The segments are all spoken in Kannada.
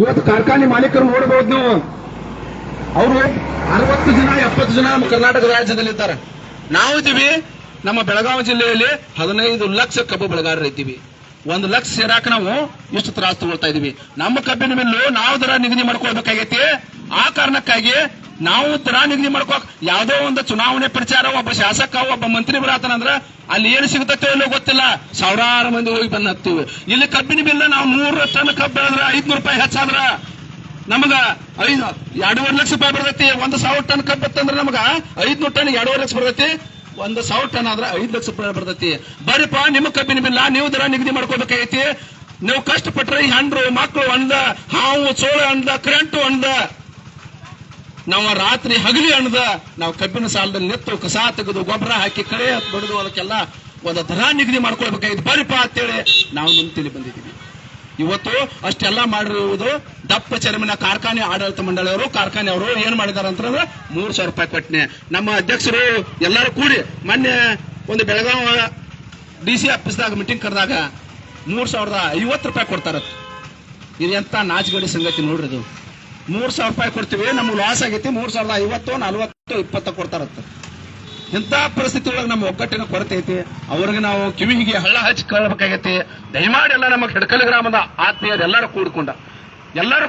ಇವತ್ತು ಕಾರ್ಖಾನೆ ಮಾಲೀಕರು ನೋಡಬಹುದು ನೀವು, ಅವರು 60 ಜನ 70 ಜನ ನಮ್ಮ ಕರ್ನಾಟಕ ರಾಜ್ಯದಲ್ಲಿದ್ದಾರೆ. ನಾವಿದ್ದೀವಿ ನಮ್ಮ ಬೆಳಗಾವಿ ಜಿಲ್ಲೆಯಲ್ಲಿ 15 ಲಕ್ಷ ಕಬ್ಬು ಬೆಳೆಗಾರರು ಇದ್ದೀವಿ. 1 ಲಕ್ಷ ಸೇರಾಕ ನಾವು ಇಷ್ಟು ತ್ರಾಸ ತಗೊಳ್ತಾ ಇದೀವಿ. ನಮ್ಮ ಕಬ್ಬಿನ ಮಿಲ್ಲು ನಾವು ದರ ನಿಗದಿ ಮಾಡ್ಕೊಳ್ಬೇಕಾಗೈತಿ. ಆ ಕಾರಣಕ್ಕಾಗಿ ನಾವು ದರ ನಿಗದಿ ಮಾಡ್ಕೋಕ್ ಯಾವುದೋ ಒಂದು ಚುನಾವಣೆ ಪ್ರಚಾರ ಒಬ್ಬ ಶಾಸಕ ಒಬ್ಬ ಮಂತ್ರಿ ಬರತಾನಂದ್ರ ಅಲ್ಲಿ ಏನು ಸಿಗುತ್ತೋ ಇಲ್ಲೋ ಗೊತ್ತಿಲ್ಲ, ಸಾವಿರಾರು ಮಂದಿ ಹೋಗಿ ಬಂದು ಹತ್ತೀವಿ. ಇಲ್ಲಿ ಕಬ್ಬಿನ ಬಿಲ್ಲ ನಾವು 100 ಟನ್ ಕಬ್ಬು ಬೆಳೆದ್ರ 500 ರೂಪಾಯಿ ಹೆಚ್ಚಾದ್ರ ನಮಗ 2.5 ಲಕ್ಷ ರೂಪಾಯಿ ಬರ್ತೈತಿ. 1,000 ಟನ್ ಕಬ್ಬು ಅಂತಂದ್ರೆ ನಮಗ 500 ಟನ್ 2.5 ಲಕ್ಷ ಬರ್ತೈತಿ. 1,000 ಟನ್ ಆದ್ರೆ 5 ಲಕ್ಷ ರೂಪಾಯಿ ಬರ್ತೈತಿ. ಬರೀಪ್ಪ ನಿಮ್ಮ ಕಬ್ಬಿನ ಬಿಲ್ಲ ನೀವು ದರ ನಿಗದಿ ಮಾಡ್ಕೋಬೇಕಾಗೈತಿ. ನೀವು ಕಷ್ಟಪಟ್ರೆ ಹೆಂಡ್ರು ಮಕ್ಕಳು ಅಂದ, ಹಾವು ಚೋಳ ಅಂದ, ಕರೆಂಟು ಅಂದ, ನಾವು ರಾತ್ರಿ ಹಗಲಿ ಅಣ್ಣದ, ನಾವು ಕಬ್ಬಿನ ಸಾಲದಲ್ಲಿ ನೆತ್ತು ಕಸ ತೆಗೆದು ಗೊಬ್ಬರ ಹಾಕಿ ಕಳೆ ಬಡಿದು ಅದಕ್ಕೆಲ್ಲ ಒಂದು ದರ ನಿಗದಿ ಮಾಡ್ಕೊಳ್ಬೇಕಾಗಿತ್ತು. ಬರೀಪ ಅಂತೇಳಿ ನಾವು ನಿಂತಲ್ಲಿ ಬಂದಿದ್ದೀವಿ. ಇವತ್ತು ಅಷ್ಟೆಲ್ಲ ಮಾಡಿರುವುದು ದಪ್ಪ ಚರ್ಮಿನ ಕಾರ್ಖಾನೆ ಆಡಳಿತ ಮಂಡಳಿಯವರು, ಕಾರ್ಖಾನೆ ಅವರು ಏನ್ ಮಾಡಿದಾರೆ ಅಂತಂದ್ರೆ 3,000 ರೂಪಾಯಿ ಕೊಟ್ಟನೆ. ನಮ್ಮ ಅಧ್ಯಕ್ಷರು ಎಲ್ಲರೂ ಕೂಡಿ ಮೊನ್ನೆ ಒಂದು ಬೆಳಗಾವಿ DC ಆಫೀಸ್ದಾಗ ಮೀಟಿಂಗ್ ಕರೆದಾಗ 3,050 ರೂಪಾಯಿ ಕೊಡ್ತಾರ. ಇದು ಎಂತ ನಾಚಗಡಿ ಸಂಗತಿ ನೋಡ್ರಿ. ಇದು 3,000 ರೂಪಾಯಿ ಕೊಡ್ತೀವಿ, ನಮ್ಗೆ ಲಾಸ್ ಆಗೈತಿ. 3,050, 40, 20 ಕೊಡ್ತಾರತ್ತ. ಇಂಥ ಪರಿಸ್ಥಿತಿ ಒಳಗೆ ನಮ್ಮ ಒಗ್ಗಟ್ಟಿನ ಕೊರತೆ ಐತಿ. ಅವ್ರಿಗೆ ನಾವು ಕಿವಿಗೆ ಹಳ್ಳ ಹಚ್ಚಿ ಕೇಳಬೇಕಾಗೈತಿ. ದಯಮಾಡಿ ಎಲ್ಲ ನಮ್ಮ ಹೆಡ್ಕಲ್ ಗ್ರಾಮದ ಆತ್ಮೀಯರು ಎಲ್ಲರೂ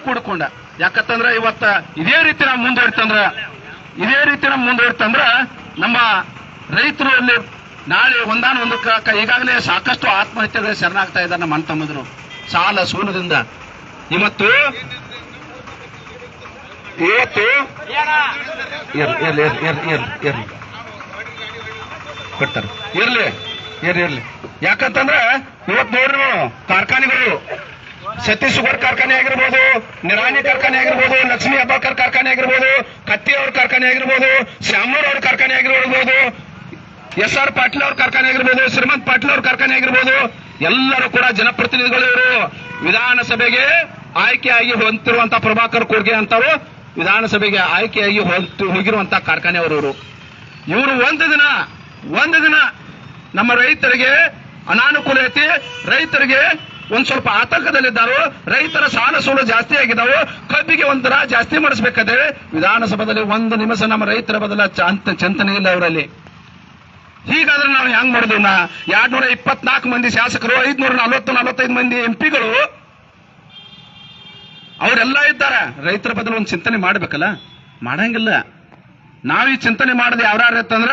ಕೂಡಿಕೊಂಡ ಯಾಕಂತಂದ್ರೆ ಇವತ್ತ ಇದೇ ರೀತಿ ನಾವು ಮುಂದುವರಿತಂದ್ರ ನಮ್ಮ ರೈತರು ಅಲ್ಲಿ ನಾಳೆ ಒಂದಕ್ಕೆ ಈಗಾಗಲೇ ಸಾಕಷ್ಟು ಆತ್ಮಹತ್ಯೆಗಳು ಶರಣಾಗ್ತಾ ಇದ್ದಾರೆ. ನಮ್ಮ ಅಣ್ಣ ತಮ್ಮಂದಿರು ಸಾಲ ಸೂಲದಿಂದ ಇವತ್ತು ಕೊಡ್ತಾರೆ. ಇರ್ಲಿ ಯಾಕಂತಂದ್ರೆ ಇವತ್ತು ನೋಡ್ರಿ ಕಾರ್ಖಾನೆಗಳು ಸತೀಶ್ ಶುಗರ್ ಕಾರ್ಖಾನೆ ಆಗಿರ್ಬೋದು, ನಿರಾಣಿ ಕಾರ್ಖಾನೆ ಆಗಿರ್ಬೋದು, ಲಕ್ಷ್ಮೀ ಹೆಬ್ಬಾಳ್ಕರ್ ಕಾರ್ಖಾನೆ ಆಗಿರ್ಬೋದು, ಕತ್ತಿ ಅವ್ರ ಕಾರ್ಖಾನೆ ಆಗಿರ್ಬೋದು, ಶ್ಯಾಮೂರ್ ಅವ್ರ ಕಾರ್ಖಾನೆ ಆಗಿರ್ಬೋದು, SR ಪಾಟೀಲ್ ಅವ್ರ ಕಾರ್ಖಾನೆ ಆಗಿರ್ಬೋದು, ಶ್ರೀಮಂತ್ ಪಾಟೀಲ್ ಅವ್ರ ಕಾರ್ಖಾನೆ ಆಗಿರ್ಬೋದು, ಎಲ್ಲರೂ ಕೂಡ ಜನಪ್ರತಿನಿಧಿಗಳು ಇವರು ವಿಧಾನಸಭೆಗೆ ಆಯ್ಕೆಯಾಗಿ ಹೊಂದಿರುವಂತಹ ಪ್ರಭಾಕರ್ ಖರ್ಗೆ ಅಂತವರು ವಿಧಾನಸಭೆಗೆ ಆಯ್ಕೆಯಾಗಿ ಹೋಗಿರುವಂತಹ ಕಾರ್ಖಾನೆ ಅವರು. ಇವರು ಒಂದು ದಿನ ನಮ್ಮ ರೈತರಿಗೆ ಅನಾನುಕೂಲ ಐತಿ, ರೈತರಿಗೆ ಒಂದ್ ಸ್ವಲ್ಪ ಆತಂಕದಲ್ಲಿದ್ದಾರೋ, ರೈತರ ಸಾಲ ಸೋಲು ಜಾಸ್ತಿ ಆಗಿದ್ದಾವೆ, ಕಬ್ಬಿಗೆ ಒಂದರ ಜಾಸ್ತಿ ಮಾಡಿಸ್ಬೇಕಾದ್ರೆ ವಿಧಾನಸಭೆಯಲ್ಲಿ 1 ನಿಮಿಷ ನಮ್ಮ ರೈತರ ಬದಲ ಚಿಂತನೆ ಇಲ್ಲ ಅವರಲ್ಲಿ. ಹೀಗಾದ್ರೆ ನಾವು ಹೆಂಗ್ ಮಾಡೋದು? 224 ಮಂದಿ ಶಾಸಕರು, 545 ಮಂದಿ ಎಂಪಿಗಳು ಅವರೆಲ್ಲ ಇದ್ದಾರೆ. ರೈತರ ಬದಲು ಒಂದು ಚಿಂತನೆ ಮಾಡ್ಬೇಕಲ್ಲ, ಮಾಡಂಗಿಲ್ಲ. ನಾವೀ ಚಿಂತನೆ ಮಾಡದೆ ಯಾವ್ಯಾರಂದ್ರ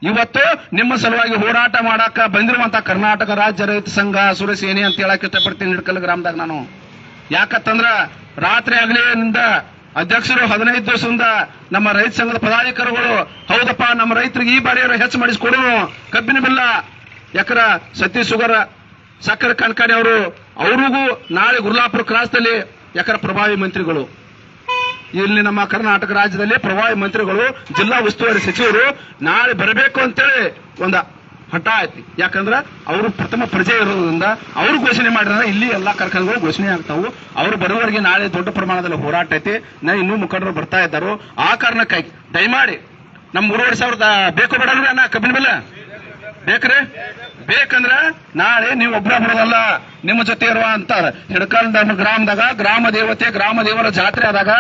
ಇವತ್ತು ನಿಮ್ಮ ಸಲುವಾಗಿ ಹೋರಾಟ ಮಾಡಾಕ ಬಂದಿರುವಂತಹ ಕರ್ನಾಟಕ ರಾಜ್ಯ ರೈತ ಸಂಘ ಹಸುರು ಸೇನೆ ಅಂತ ಹೇಳಕ್ ಇಷ್ಟಪಡ್ತೀನಿ ಹಿಡ್ಕಲ್ ಗ್ರಾಮದಾಗ ನಾನು. ಯಾಕಂತಂದ್ರ ರಾತ್ರಿ ಆಗಲಿಂದ ಅಧ್ಯಕ್ಷರು 15 ದಿವಸದಿಂದ ನಮ್ಮ ರೈತ ಸಂಘದ ಪದಾಧಿಕಾರಿಗಳು ಹೌದಪ್ಪ ನಮ್ಮ ರೈತರಿಗೆ ಈ ಬಾರಿ ಹೆಚ್ಚು ಮಾಡಿಸ್ಕೊಡು ಕಬ್ಬಿನ ಬಿಲ್ಲ ಯಾಕರ ಸತೀಶ್ ಶುಗರ್ ಸಕ್ಕರೆ ಕಾರ್ಖಾನೆ ಅವ್ರಿಗೂ ನಾಳೆ ಗುರ್ಲಾಪುರ ಕ್ರಾಸ್ದಲ್ಲಿ ಯಾಕರ ಪ್ರಭಾವಿ ಮಂತ್ರಿಗಳು ಇಲ್ಲಿ ನಮ್ಮ ಕರ್ನಾಟಕ ರಾಜ್ಯದಲ್ಲಿ ಪ್ರಭಾವಿ ಮಂತ್ರಿಗಳು ಜಿಲ್ಲಾ ಉಸ್ತುವಾರಿ ಸಚಿವರು ನಾಳೆ ಬರಬೇಕು ಅಂತೇಳಿ ಒಂದು ಹಠ ಐತಿ. ಯಾಕಂದ್ರ ಅವರು ಪ್ರಥಮ ಪ್ರಜೆ ಇರೋದ್ರಿಂದ ಅವರು ಘೋಷಣೆ ಮಾಡಿದ್ರೆ ಇಲ್ಲಿ ಎಲ್ಲಾ ಕಾರ್ಖಾನೆಗಳು ಘೋಷಣೆ ಆಗ್ತಾವು. ಅವರು ಬರುವವರೆಗೆ ನಾಳೆ ದೊಡ್ಡ ಪ್ರಮಾಣದಲ್ಲಿ ಹೋರಾಟ ಐತಿ. ಇನ್ನೂ ಮುಖಂಡರು ಬರ್ತಾ ಇದ್ದಾರು. ಆ ಕಾರಣಕ್ಕಾಗಿ ದಯಮಾಡಿ ನಮ್ 3,500 ಬೇಕು ಬಿಡಲ್ರಿ ಅಣ್ಣ ಕಬ್ಬಿನ ಬಿಲ್ಲ ಬೇಕ್ರಿ. ಬೇಕಂದ್ರ ನಾಳೆ ನೀವು ಒಬ್ಬರ ಬರೋದಲ್ಲ, ನಿಮ್ಮ ಜೊತೆ ಇರುವ ಅಂತಾರ ಹಿಡ್ಕಲ್ ಗ್ರಾಮದಾಗ ಗ್ರಾಮ ದೇವತೆ ಗ್ರಾಮ ದೇವರ ಜಾತ್ರೆ ಆದಾಗ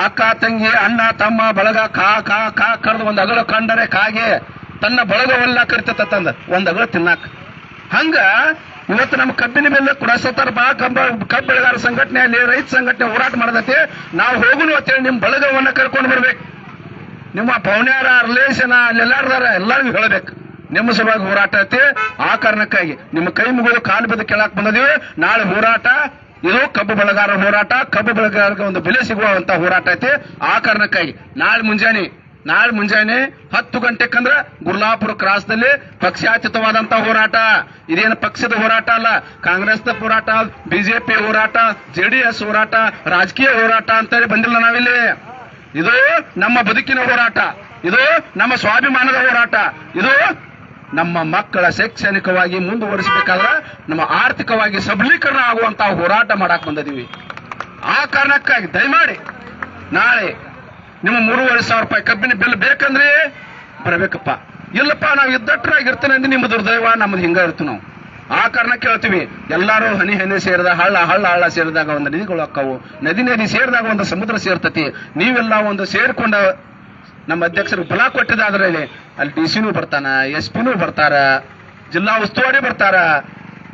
ಅಕ್ಕ ತಂಗಿ ಅಣ್ಣ ತಮ್ಮ ಬಳಗ ಕಾ ಕಾ ಕಾ ಕರೆದು ಒಂದ್ ಅಗಳ ಕಂಡರೆ ಕಾಗೆ ತನ್ನ ಬಳಗವೆಲ್ಲ ಕರಿತಂದ ಒಂದ್ ಅಗಳ ತಿನ್ನಾಕ. ಹಂಗ ಇವತ್ತು ನಮ್ಮ ಕಬ್ಬಿನ ಮೇಲೆ ಕುಡಸತ್ತಾರ ಬಾ ಕಬ್ಬು ಬೆಳೆಗಾರ ಸಂಘಟನೆಯಲ್ಲಿ ರೈತ ಸಂಘಟನೆ ಹೋರಾಟ ಮಾಡದೈತಿ. ನಾವು ಹೋಗುನು ಅಂತೇಳಿ ನಿಮ್ ಬಳಗವನ್ನ ಕರ್ಕೊಂಡು ಬರ್ಬೇಕು. ನಿಮ್ಮ ಪೌನ್ಯಾರ ರಿಲೇಷನ್ ಅಲ್ಲೆಲ್ಲಾರ್ದಾರ ಎಲ್ಲರಿಗೂ ಹೇಳಬೇಕು ನಿಮ್ಮ ಸಲುವಾಗಿ ಹೋರಾಟ ಐತಿ. ಆ ಕಾರಣಕ್ಕಾಗಿ ನಿಮ್ಮ ಕೈ ಮುಗಿದು ಕಾಲು ಬಿದ್ದು ಕೆಳಕ್ ಬಂದಿದ್ದೀವಿ. ನಾಳೆ ಹೋರಾಟ ಇದು ಕಬ್ಬು ಬೆಳೆಗಾರರ ಹೋರಾಟ, ಕಬ್ಬು ಬೆಳೆಗಾರರಿಗೆ ಒಂದು ಬೆಲೆ ಸಿಗುವಂತ ಹೋರಾಟ ಐತಿ. ಆ ಕಾರಣಕ್ಕಾಗಿ ನಾಳೆ ಮುಂಜಾನೆ 10 ಗಂಟೆಕಂದ್ರ ಗುರ್ಲಾಪುರ ಕ್ರಾಸ್ದಲ್ಲಿ ಪಕ್ಷಾತೀತವಾದಂತಹ ಹೋರಾಟ. ಇದೇನು ಪಕ್ಷದ ಹೋರಾಟ ಅಲ್ಲ, ಕಾಂಗ್ರೆಸ್ ಹೋರಾಟ, ಬಿಜೆಪಿ ಹೋರಾಟ, JDS ಹೋರಾಟ, ರಾಜಕೀಯ ಹೋರಾಟ ಅಂತೇಳಿ ಬಂದಿಲ್ಲ ನಾವಿಲ್ಲಿ. ಇದು ನಮ್ಮ ಬದುಕಿನ ಹೋರಾಟ, ಇದು ನಮ್ಮ ಸ್ವಾಭಿಮಾನದ ಹೋರಾಟ, ಇದು ನಮ್ಮ ಮಕ್ಕಳ ಶೈಕ್ಷಣಿಕವಾಗಿ ಮುಂದುವರಿಸಬೇಕಾದ್ರೆ ನಮ್ಮ ಆರ್ಥಿಕವಾಗಿ ಸಬಲೀಕರಣ ಆಗುವಂತಹ ಹೋರಾಟ ಮಾಡಕ್ ಬಂದಿದ್ದೀವಿ. ಆ ಕಾರಣಕ್ಕಾಗಿ ದಯಮಾಡಿ ನಾಳೆ ನಿಮ್ಮ 3,500 ರೂಪಾಯಿ ಕಬ್ಬಿನ ಬಿಲ್ ಬೇಕಂದ್ರೆ ಬರಬೇಕಪ್ಪ. ಇಲ್ಲಪ್ಪ ನಾವು ಇದ್ದಟ್ರಾಗಿರ್ತೇನೆ ಅಂದ್ರೆ ನಿಮ್ಮ ದುರ್ದೈವ, ನಮ್ದು ಹಿಂಗ ಇರ್ತೀವಿ ನಾವು. ಆ ಕಾರಣಕ್ಕೆ ಹೇಳ್ತೀವಿ, ಎಲ್ಲಾರು ಹನಿ ಹನಿ ಸೇರಿದ ಹಳ್ಳ ಹಳ್ಳ ಸೇರಿದಾಗ ಒಂದು ನದಿಗಳು ಅಕ್ಕವು, ನದಿ ಸೇರಿದಾಗ ಒಂದು ಸಮುದ್ರ ಸೇರ್ತತಿ. ನೀವೆಲ್ಲ ಒಂದು ಸೇರ್ಕೊಂಡ ನಮ್ಮ ಅಧ್ಯಕ್ಷರು ಬಲ ಕೊಟ್ಟಿದ್ದಾದ್ರೆ ಅಲ್ಲಿ DC ಬರ್ತಾನ, SP ಬರ್ತಾರ, ಜಿಲ್ಲಾ ಉಸ್ತುವಾರಿ ಬರ್ತಾರ,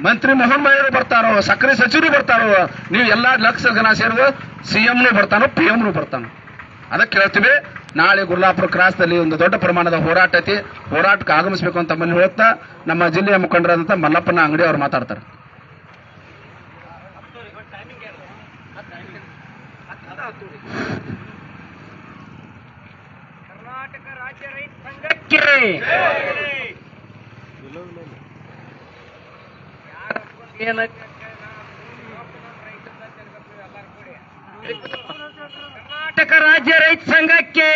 ಮಂತ್ರಿ ಮೋಹನ್ ಭಾಯಿಯವರು ಬರ್ತಾರೋ, ಸಕ್ಕರೆ ಸಚಿವರು ಬರ್ತಾರೋ, ನೀವು ಎಲ್ಲಾ ಲಕ್ಷ ಜನ ಸೇರಿದು CM ಬರ್ತಾನೋ, PM ಬರ್ತಾನೋ. ಅದಕ್ಕೆ ಹೇಳ್ತೀವಿ, ನಾಳೆ ಗುರ್ಲಾಪುರ ಕ್ರಾಸ್ದಲ್ಲಿ ಒಂದು ದೊಡ್ಡ ಪ್ರಮಾಣದ ಹೋರಾಟ ಐತಿ. ಹೋರಾಟಕ್ಕೆ ಆಗಮಿಸಬೇಕು ಅಂತ ತಮ್ಮಲ್ಲಿ ಹೇಳುತ್ತಾ ನಮ್ಮ ಜಿಲ್ಲೆಯ ಮುಖಂಡರಾದಂಥ ಮಲ್ಲಪ್ಪನ ಅಂಗಡಿ ಅವರು ಮಾತಾಡ್ತಾರೆ. ಕರ್ನಾಟಕ ರಾಜ್ಯ ರೈತ ಸಂಘಕ್ಕೆ ಕರ್ನಾಟಕ ರಾಜ್ಯ ರೈತ ಸಂಘಕ್ಕೆ,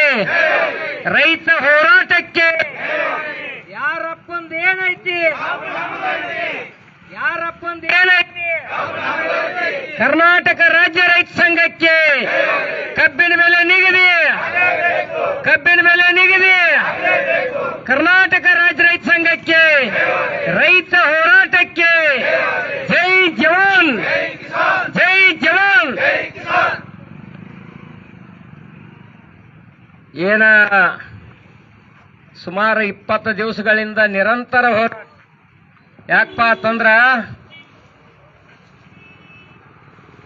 ರೈತ ಹೋರಾಟಕ್ಕೆ ಯಾರಪ್ಪಂದ ಏನೈತಿ, ಯಾರಪ್ಪಂದ ಏನೈತಿ, ಕರ್ನಾಟಕ ರಾಜ್ಯ ರೈತ ಸಂಘಕ್ಕೆ ಕಬ್ಬಿನ ಬೆಲೆ ನಿಗದಿ, ಕಬ್ಬಿನ ಬೆಲೆ ನಿಗದಿ, ಕರ್ನಾಟಕ ರಾಜ್ಯ ರೈತ ಸಂಘಕ್ಕೆ, ರೈತ ಹೋರಾಟಕ್ಕೆ ಜೈ ಜವಾನ್, ಜೈ ಜವಾನ್. ಏನ ಸುಮಾರು 20 ದಿವಸಗಳಿಂದ ನಿರಂತರ ಹೋರಾಟ. ಯಾಕಪ್ಪ ಅಂತಂದ್ರ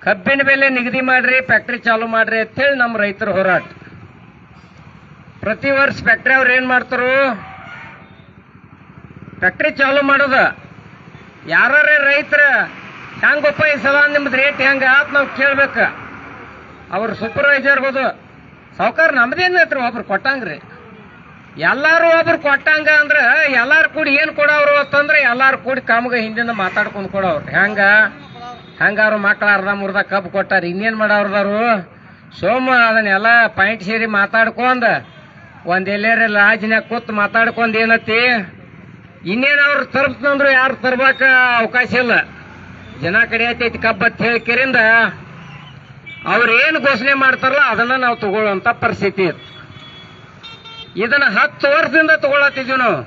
ಕಬ್ಬಿನ ಬೆಲೆ ನಿಗದಿ ಮಾಡ್ರಿ, ಫ್ಯಾಕ್ಟ್ರಿ ಚಾಲು ಮಾಡ್ರಿ ಅಂತೇಳಿ ನಮ್ಮ ರೈತರ ಹೋರಾಟ. ಪ್ರತಿ ವರ್ಷ ಫ್ಯಾಕ್ಟ್ರಿ ಅವ್ರು ಏನ್ ಮಾಡ್ತಾರು, ಫ್ಯಾಕ್ಟ್ರಿ ಚಾಲು ಮಾಡೋದ. ಯಾರೇ ರೈತರ ಹೆಂಗಪ್ಪ ಈ ಸಲ ನಿಮ್ದು ರೇಟ್ ಹೆಂಗ ಅಂತ ನಾವು ಕೇಳ್ಬೇಕ. ಅವ್ರ ಸೂಪರ್ವೈಸರ್ ಹೋದು ಸಾವುಕಾರ ನಮ್ದೇನೈತ್ರಿ ಒಬ್ರು ಕೊಟ್ಟಂಗ್ರಿ, ಎಲ್ಲಾರು ಒಬ್ರು ಕೊಟ್ಟಂಗ ಅಂದ್ರ ಎಲ್ಲಾರು ಕೂಡಿ ಏನ್ ಕೊಡವ್ರು ಅಂತಂದ್ರೆ ಎಲ್ಲಾರು ಕೂಡಿ ಕಾಮಗ ಹಿಂದಿಂದ ಮಾತಾಡ್ಕೊಂಡ್ ಕೊಡವ್ರು. ಹೆಂಗ ಅವ್ರ ಮಕ್ಳ ಅರ್ಧ ಮುರ್ದ ಕಬ್ಬು ಕೊಟ್ಟಾರ, ಇನ್ನೇನ್ ಮಾಡವ್ರದಾರು ಅದನ್ನೆಲ್ಲ ಪಾಯಿಂಟ್ ಸೇರಿ ಮಾತಾಡ್ಕೊಂಡ ಒಂದ್ ಎಲ್ಲೇರ ಲಾಜ್ನ್ಯಾಗ ಕೂತ್ ಮಾತಾಡ್ಕೊಂಡ್ ಏನತಿ ಇನ್ನೇನ್ ಅವ್ರು ತರ್ಬಂದ್ರು ಯಾರು ತರ್ಬೇಕ ಅವಕಾಶ ಇಲ್ಲ. ಜನ ಕಡೆ ಐತೈತಿ ಕಬ್ಬತ್ ಹೇಳಿಕೆರಿಂದ ಅವ್ರ ಏನು ಘೋಷಣೆ ಮಾಡ್ತಾರಲ್ಲ ಅದನ್ನ ನಾವು ತಗೊಳ್ಳುವಂತ ಪರಿಸ್ಥಿತಿ ಇತ್ತು. ಇದನ್ನ 10 ವರ್ಷದಿಂದ ತಗೊಳತ್ತಿದ್ವಿ ನಾವು.